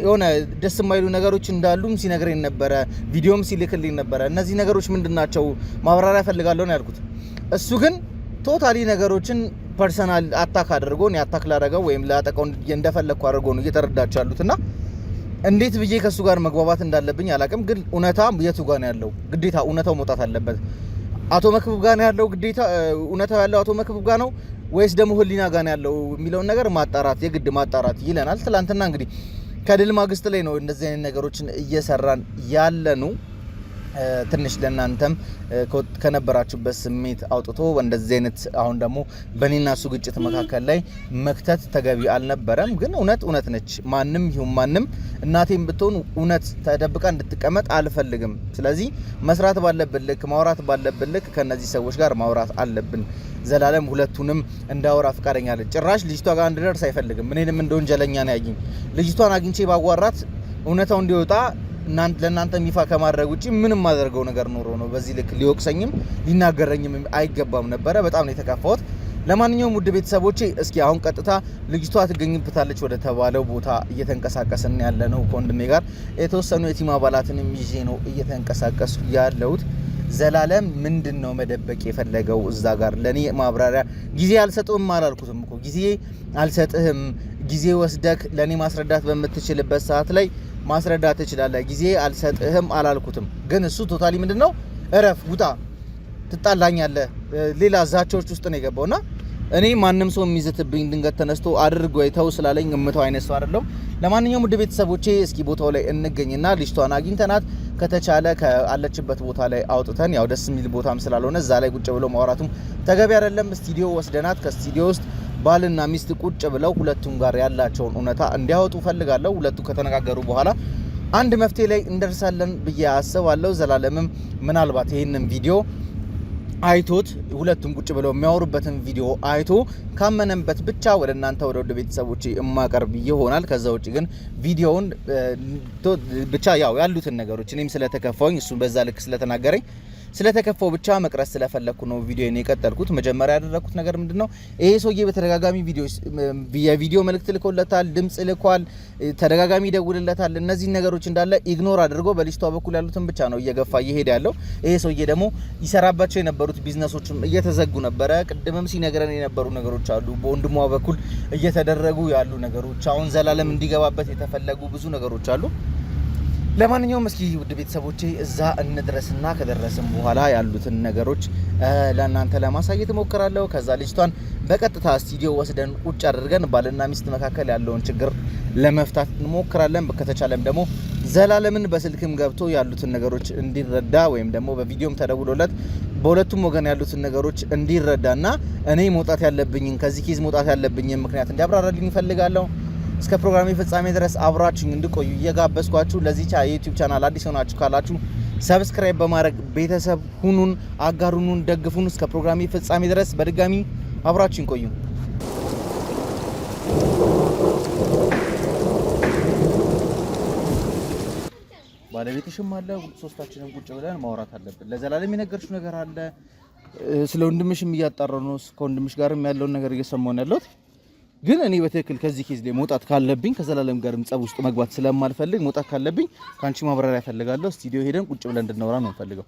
የሆነ ደስ የማይሉ ነገሮች እንዳሉም ሲነግረኝ ነበረ። ቪዲዮም ሲልክልኝ ነበረ። እነዚህ ነገሮች ምንድናቸው? ማብራሪያ ፈልጋለሁ ነው ያልኩት። እሱ ግን ቶታሊ ነገሮችን ፐርሰናል አታክ አድርጎ ነው አታክ ላደረገው ወይም ላጠቀው እንደፈለኩ አድርጎ ነው እየተረዳቸው ያሉትና እንዴት ብዬ ከሱ ጋር መግባባት እንዳለብኝ አላውቅም። ግን እውነታው የቱ ጋር ነው ያለው? ግዴታ እውነታው መውጣት አለበት። አቶ መክብብ ጋር ነው ያለው ግዴታ እውነታው ያለው አቶ መክብብ ጋር ነው ወይስ ደግሞ ህሊና ጋር ነው ያለው የሚለውን ነገር የግድ ማጣራት ይለናል። ትላንትና እንግዲህ ከድል ማግስት ላይ ነው እንደዚህ አይነት ነገሮችን እየሰራን ያለኑ። ትንሽ ለእናንተም ከነበራችሁበት ስሜት አውጥቶ እንደዚህ አይነት አሁን ደግሞ በእኔና እሱ ግጭት መካከል ላይ መክተት ተገቢ አልነበረም። ግን እውነት ነች። ማንም ይሁን ማንም እናቴም ብትሆን እውነት ተደብቃ እንድትቀመጥ አልፈልግም። ስለዚህ መስራት ባለብን ልክ ማውራት ባለብን ልክ ከነዚህ ሰዎች ጋር ማውራት አለብን። ዘላለም ሁለቱንም እንዳወራ ፈቃደኛ አለ። ጭራሽ ልጅቷ ጋር እንድደርስ አይፈልግም። እኔንም እንደ ወንጀለኛ ነው ያየኝ። ልጅቷን አግኝቼ ባዋራት እውነታው እንዲወጣ ለእናንተ ይፋ ከማድረግ ውጪ ምንም ማድረገው ነገር ኖሮ ነው በዚህ ልክ ሊወቅሰኝም ሊናገረኝም አይገባም ነበረ። በጣም ነው የተከፋሁት። ለማንኛውም ውድ ቤተሰቦቼ እስኪ አሁን ቀጥታ ልጅቷ ትገኝበታለች ወደ ተባለው ቦታ እየተንቀሳቀስን ያለ ነው። ከወንድሜ ጋር የተወሰኑ የቲም አባላትንም ይዤ ነው እየተንቀሳቀሱ ያለሁት። ዘላለም ምንድነው መደበቅ የፈለገው እዛ ጋር? ለኔ ማብራሪያ ጊዜ አልሰጥህም አላልኩትም እኮ ጊዜ አልሰጥህም። ጊዜ ወስደክ ለኔ ማስረዳት በምትችልበት ሰዓት ላይ ማስረዳት ትችላለህ። ጊዜ አልሰጥህም አላልኩትም። ግን እሱ ቶታሊ ምንድነው እረፍ፣ ውጣ፣ ትጣላኛለህ ሌላ ዛቻዎች ውስጥ ነው የገባውና እኔ ማንንም ሰው የሚዘትብኝ ድንገት ተነስቶ አድርጎ ይተው ስላለኝ እምተው አይነት ሰው አይደለም። ለማንኛውም ውድ ቤተሰቦቼ እስኪ ቦታው ላይ እንገኝና ልጅቷን አግኝተናት ከተቻለ ከአለችበት ቦታ ላይ አውጥተን ያው ደስ የሚል ቦታም ስላልሆነ እዛ ላይ ቁጭ ብሎ ማውራቱም ተገቢ አይደለም። ስቱዲዮ ወስደናት ከስቱዲዮ ውስጥ ባልና ሚስት ቁጭ ብለው ሁለቱም ጋር ያላቸውን እውነታ እንዲያወጡ ፈልጋለሁ። ሁለቱ ከተነጋገሩ በኋላ አንድ መፍትሄ ላይ እንደርሳለን ብዬ አስባለሁ። ዘላለምም ምናልባት ይሄንን ቪዲዮ አይቶት ሁለቱም ቁጭ ብለው የሚያወሩበትን ቪዲዮ አይቶ ካመነበት ብቻ ወደ እናንተ ወደ ቤተሰቦቼ እማቀርብ ይሆናል። ከዛ ውጪ ግን ቪዲዮውን ብቻ ያው ያሉትን ነገሮች እኔም ስለተከፋውኝ እሱ በዛ ልክ ስለተናገረኝ ስለተከፋው ብቻ መቅረስ ስለፈለኩ ነው ቪዲዮን የቀጠልኩት። መጀመሪያ ያደረኩት ነገር ምንድነው ይሄ ሰውዬ በተደጋጋሚ ቪዲዮ መልእክት ልኮለታል፣ ድምጽ ልኳል፣ ተደጋጋሚ ደውልለታል። እነዚህ ነገሮች እንዳለ ኢግኖር አድርጎ በልጅቷ በኩል ያሉትን ብቻ ነው እየገፋ እየሄደ ያለው። ይሄ ሰውዬ ደግሞ ይሰራባቸው የነበሩት ቢዝነሶችም እየተዘጉ ነበረ። ቅድምም ሲነገረን የነበሩ ነገሮች አሉ፣ በወንድሟ በኩል እየተደረጉ ያሉ ነገሮች፣ አሁን ዘላለም እንዲገባበት የተፈለጉ ብዙ ነገሮች አሉ። ለማንኛውም እስኪ ውድ ቤተሰቦቼ እዛ እንድረስና ከደረስን በኋላ ያሉትን ነገሮች ለእናንተ ለማሳየት እሞክራለሁ። ከዛ ልጅቷን በቀጥታ ስቱዲዮ ወስደን ቁጭ አድርገን ባልና ሚስት መካከል ያለውን ችግር ለመፍታት እንሞክራለን። ከተቻለም ደግሞ ዘላለምን በስልክም ገብቶ ያሉትን ነገሮች እንዲረዳ ወይም ደግሞ በቪዲዮም ተደውሎለት በሁለቱም ወገን ያሉትን ነገሮች እንዲረዳና እኔ መውጣት ያለብኝን ከዚህ ኬዝ መውጣት ያለብኝን ምክንያት እንዲያብራራልኝ እፈልጋለሁ። እስከ ፕሮግራሜ ፍጻሜ ድረስ አብራችሁኝ እንድቆዩ እየጋበዝኳችሁ ለዚህ የዩቲዩብ ቻናል አዲስ ሆናችሁ ካላችሁ ሰብስክራይብ በማድረግ ቤተሰብ ሁኑን፣ አጋሩኑን፣ ደግፉን። እስከ ፕሮግራሜ ፍጻሜ ድረስ በድጋሚ አብራችሁኝ ቆዩ። ባለቤትሽም አለ፣ ሶስታችንም ቁጭ ብለን ማውራት አለብን። ለዘላለም የነገርሽው ነገር አለ። ስለ ወንድምሽም እያጣራሁ ነው። ከወንድምሽ ጋርም ያለውን ነገር እየሰማሁ ነው ያለሁት። ግን እኔ በትክክል ከዚህ ኬዝ ላይ መውጣት ካለብኝ ከዘላለም ጋርም ጸብ ውስጥ መግባት ስለማልፈልግ መውጣት ካለብኝ ካንቺ ማብራሪያ ፈልጋለሁ። ስቱዲዮ ሄደን ቁጭ ብለን እንድናወራ ነው ፈልገው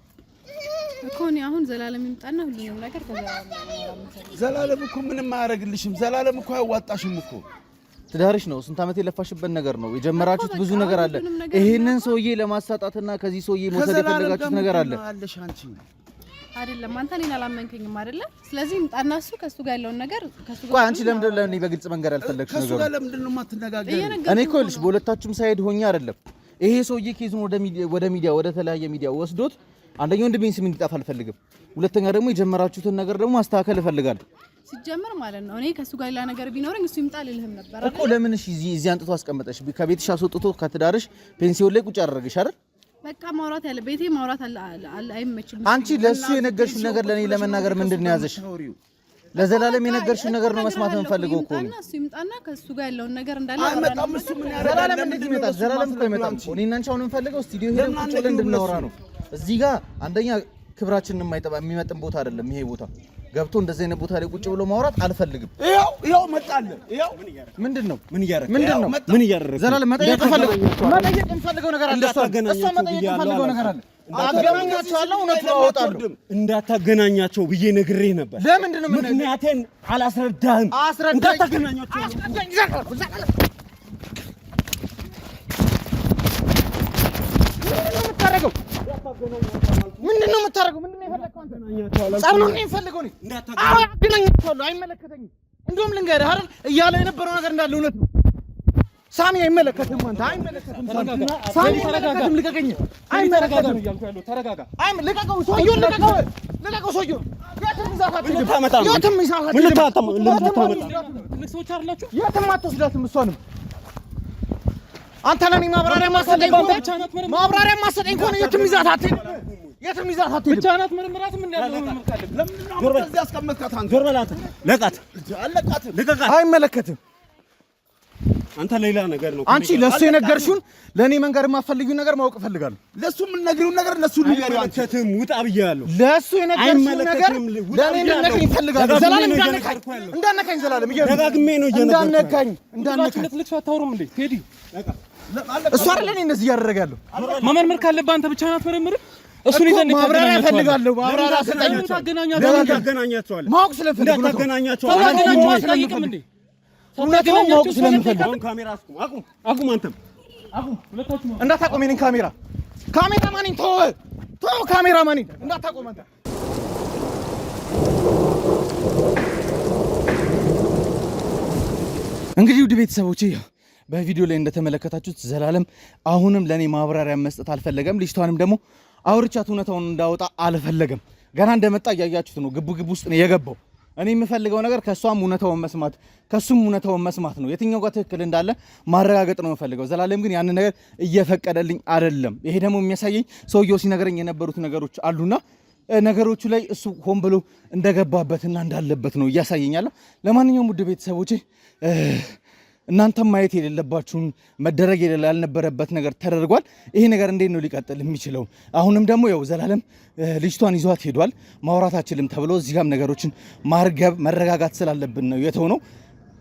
እኮ ነው። አሁን ዘላለም ይምጣና ሁሉንም ነገር ከዘላለም ዘላለም እኮ ምንም አያረግልሽም። ዘላለም እኮ አያዋጣሽም እኮ ትዳርሽ ነው። ስንት ዓመት የለፋሽበት ነገር ነው። የጀመራችሁት ብዙ ነገር አለ። ይሄንን ሰውዬ ለማሳጣትና ከዚህ ሰውዬ መውሰድ የፈለጋችሁት ነገር አለ አይደለም። አንተ እኔን አላመንከኝም አይደለ? ስለዚህ ምጣና እሱ ከሱ ጋር ያለውን ነገር ከሱ ጋር አንቺ ለምንድን ነው ለኔ በግልጽ መንገር ያልፈለግሽው ነገር? ከሱ ጋር ለምንድን ነው የማትነጋገሪው? እኔ እኮ ልሽ በሁለታችሁም ሳይድ ሆኜ አይደለም ይሄ ሰውዬ ኬዙን ወደ ሚዲያ ወደ ተለያየ ሚዲያ ወስዶት አንደኛው ወንድሜን ስም እንዲጠፋ አልፈልግም። ሁለተኛ ደግሞ የጀመራችሁትን ነገር ደግሞ ማስተካከል እፈልጋለሁ። ሲጀመር ማለት ነው እኔ ከሱ ጋር ሌላ ነገር ቢኖርኝ እሱ ይምጣ ልልህም ነበር እኮ። ለምን እሺ እዚህ አንጥቶ አስቀመጠሽ? ከቤትሽ አስወጥቶ ከትዳርሽ ፔንሲዮን ላይ ቁጭ አደረገሽ አይደል? በቃ ማውራት ያለ ቤቴ ማውራት አይመችም። አንቺ ለሱ የነገርሽው ነገር ለኔ ለመናገር ምንድነው ያዘሽ? ለዘላለም የነገርሽው ነገር ነው መስማት የምፈልገው እኮ ነው። እሱ ይምጣና ከሱ ጋር ያለውን ነገር እንዳለ አይመጣም። እሱ ምን ያደርጋል? ዘላለም እንዴት ይመጣል? ዘላለም እኮ አይመጣም። እኔና አንቺ አሁን የምፈልገው ስቱዲዮ ሄደን ቁጭ ብለን እንድናወራ ነው። እዚህ ጋር አንደኛ ክብራችንን የሚመጥን ቦታ አይደለም ይሄ ቦታ። ገብቶ እንደዚህ አይነት ቦታ ላይ ቁጭ ብሎ ማውራት አልፈልግም። ይሄው መጣለ። ይሄው ምንድነው? ምን እያደረገ ዘላለም መጠየቅ እንፈልገው ነገር አለ። እሷ መጠየቅ እንፈልገው ነገር አለ። አገናኛቸዋለሁ፣ እውነቱን አወጣለሁ። እንዳታገናኛቸው ብዬ ነግሬህ ነበር። ለምንድን ነው ምክንያቴን አላስረዳህም? እንዳታገናኛቸው ምንድን ነው የምታደርገው? ምንድን ነው የፈለግከው አንተ? ጸብ ነው የምፈልገው እኔ። አዎ አገናኛቸዋለሁ፣ አይመለከተኝም። እንደውም ልንገርህ አይደል እያለ የነበረው ነገር እንዳለ እውነት ነው። ሳሚ አይመለከትም። አንተ አይመለከትም። ሳሚ አይመለከትም። ልቀቀኝ። አይመለከትም እያልኩ ያለው ተረጋጋ። ልቀቀው፣ ሰውዬውን ልቀቀው፣ ሰውዬውን የትም ይዛት አትሄድም። የትም ይዛት አትሄድም። ሰዎች አይደላችሁ? የትም አትወስዳትም እሷንም። አንተ ለኔ ማብራሪያ ማሰጠኝ ከሆነ የትም ይዛት አትሄድም። የትም ይዛት አትሄድም። ብቻ ናት ምርምራት ምን ያለው ምርምርካለህ? ለምን ነው እንደዚህ ያስቀመጥካት? አንተ ዞር በላት። ለቃት፣ አለቃት፣ ልቀቃት። አይመለከትም። አንተ ሌላ ነገር ነው። አንቺ ለሱ የነገርሽውን ለኔ መንገር የማፈልጊው ነገር ማወቅ እፈልጋለሁ። ለሱ ምን ነግሪውን ነገር ለሱ ንገሪው። አንተም ውጣ ብያለሁ። ለሱ የነገርሽውን ነገር ለኔ ልነግርኝ እፈልጋለሁ። ዘላለም እንዳነካኝ ዘላለም ደጋግሜ ነው እንዳነካኝ ልትልቅ ሰው አታወሩም እንዴ? ቴዲ እሱ አይደል እኔ እንደዚህ እያደረገ ያለው? መመርመር ካለብህ አንተ ብቻ ናት መርምር። እሱን ይዘን ማብራሪያ እፈልጋለሁ። ማብራሪያ ሰጠኝ። ታገናኛቸዋለህ። ማወቅ ስለፈልግ ነው። ታገናኛቸዋለህ እንዴ? እውነቱን ማወቅ ስለምፈልግ አሁን ካሜራ አቁም። አንተም አቁም። ሁለታችሁም እንዳታቆም። የእኔን ካሜራ ማንኝ ተው ካሜራ ማንኝ እንዳታቆም አንተ እንግዲህ ውድ ቤተሰቦቼ በቪዲዮ ላይ እንደተመለከታችሁት ዘላለም አሁንም ለኔ ማብራሪያ መስጠት አልፈለገም። ልጅቷንም ደግሞ አውርቻት እውነታውን እንዳወጣ አልፈለገም። ገና እንደመጣ እያያችሁት ነው፣ ግቡ ውስጥ ነው የገባው። እኔ የምፈልገው ነገር ከሷም እውነታውን መስማት ከሱም እውነታውን መስማት ነው። የትኛው ጋር ትክክል እንዳለ ማረጋገጥ ነው የምፈልገው። ዘላለም ግን ያንን ነገር እየፈቀደልኝ አይደለም። ይሄ ደግሞ የሚያሳየኝ ሰውየው ሲነገረኝ የነበሩት ነገሮች አሉና ነገሮቹ ላይ እሱ ሆን ብሎ እንደገባበትና እንዳለበት ነው እያሳየኛለሁ። ለማንኛውም ውድ ቤተሰቦቼ እናንተም ማየት የሌለባችሁን መደረግ ያልነበረበት ነገር ተደርጓል። ይሄ ነገር እንዴት ነው ሊቀጥል የሚችለው? አሁንም ደግሞ ያው ዘላለም ልጅቷን ይዟት ሄዷል። ማውራት አችልም ተብሎ እዚህ ጋርም ነገሮችን ማርገብ መረጋጋት ስላለብን ነው የተሆነው።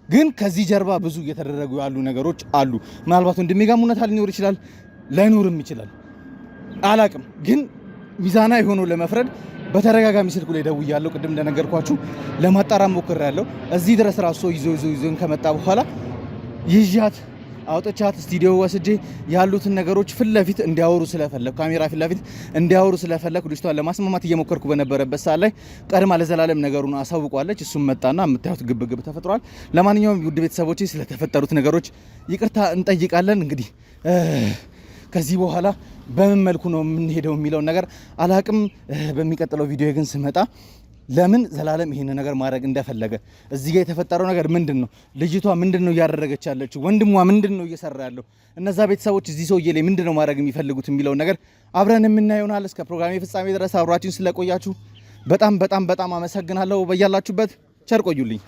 ግን ከዚህ ጀርባ ብዙ እየተደረጉ ያሉ ነገሮች አሉ። ምናልባት ወንድሜ ጋር እውነታ ሊኖር ይችላል፣ ላይኖርም ይችላል፣ አላቅም። ግን ሚዛና የሆነው ለመፍረድ በተረጋጋሚ ስልኩ ላይ ደውያለሁ። ቅድም እንደነገርኳችሁ ለማጣራት ሞክሬያለሁ። እዚህ ድረስ ራሱ ይዞን ከመጣ በኋላ ይዣት አውጥቻት ስቱዲዮ ወስጄ ያሉትን ነገሮች ፊት ለፊት እንዲያወሩ ስለፈለኩ ካሜራ ፊት ለፊት እንዲያወሩ ስለፈለኩ ልጅቷን ለማስማማት እየሞከርኩ በነበረበት ሰዓት ላይ ቀድማ ለዘላለም ነገሩን አሳውቋለች። እሱም መጣና የምታዩት ግብግብ ተፈጥሯል። ለማንኛውም ውድ ቤተሰቦቼ ስለተፈጠሩት ነገሮች ይቅርታ እንጠይቃለን። እንግዲህ ከዚህ በኋላ በምን መልኩ ነው የምንሄደው የሚለውን ነገር አላቅም። በሚቀጥለው ቪዲዮ ግን ስመጣ ለምን ዘላለም ይሄን ነገር ማድረግ እንደፈለገ እዚህ ጋር የተፈጠረው ነገር ምንድነው? ልጅቷ ምንድነው እያደረገች ያለችው? ወንድሟ ምንድነው እየሰራ ያለው? እነዛ ቤተሰቦች እዚህ ሰውዬ ላይ ምንድነው ማድረግ የሚፈልጉት የሚለውን ነገር አብረን የምናየው ይሆናል። እስከ ፕሮግራሜ ፍጻሜ ድረስ አብራችሁን ስለቆያችሁ በጣም አመሰግናለሁ። በያላችሁበት ቸር ቆዩልኝ።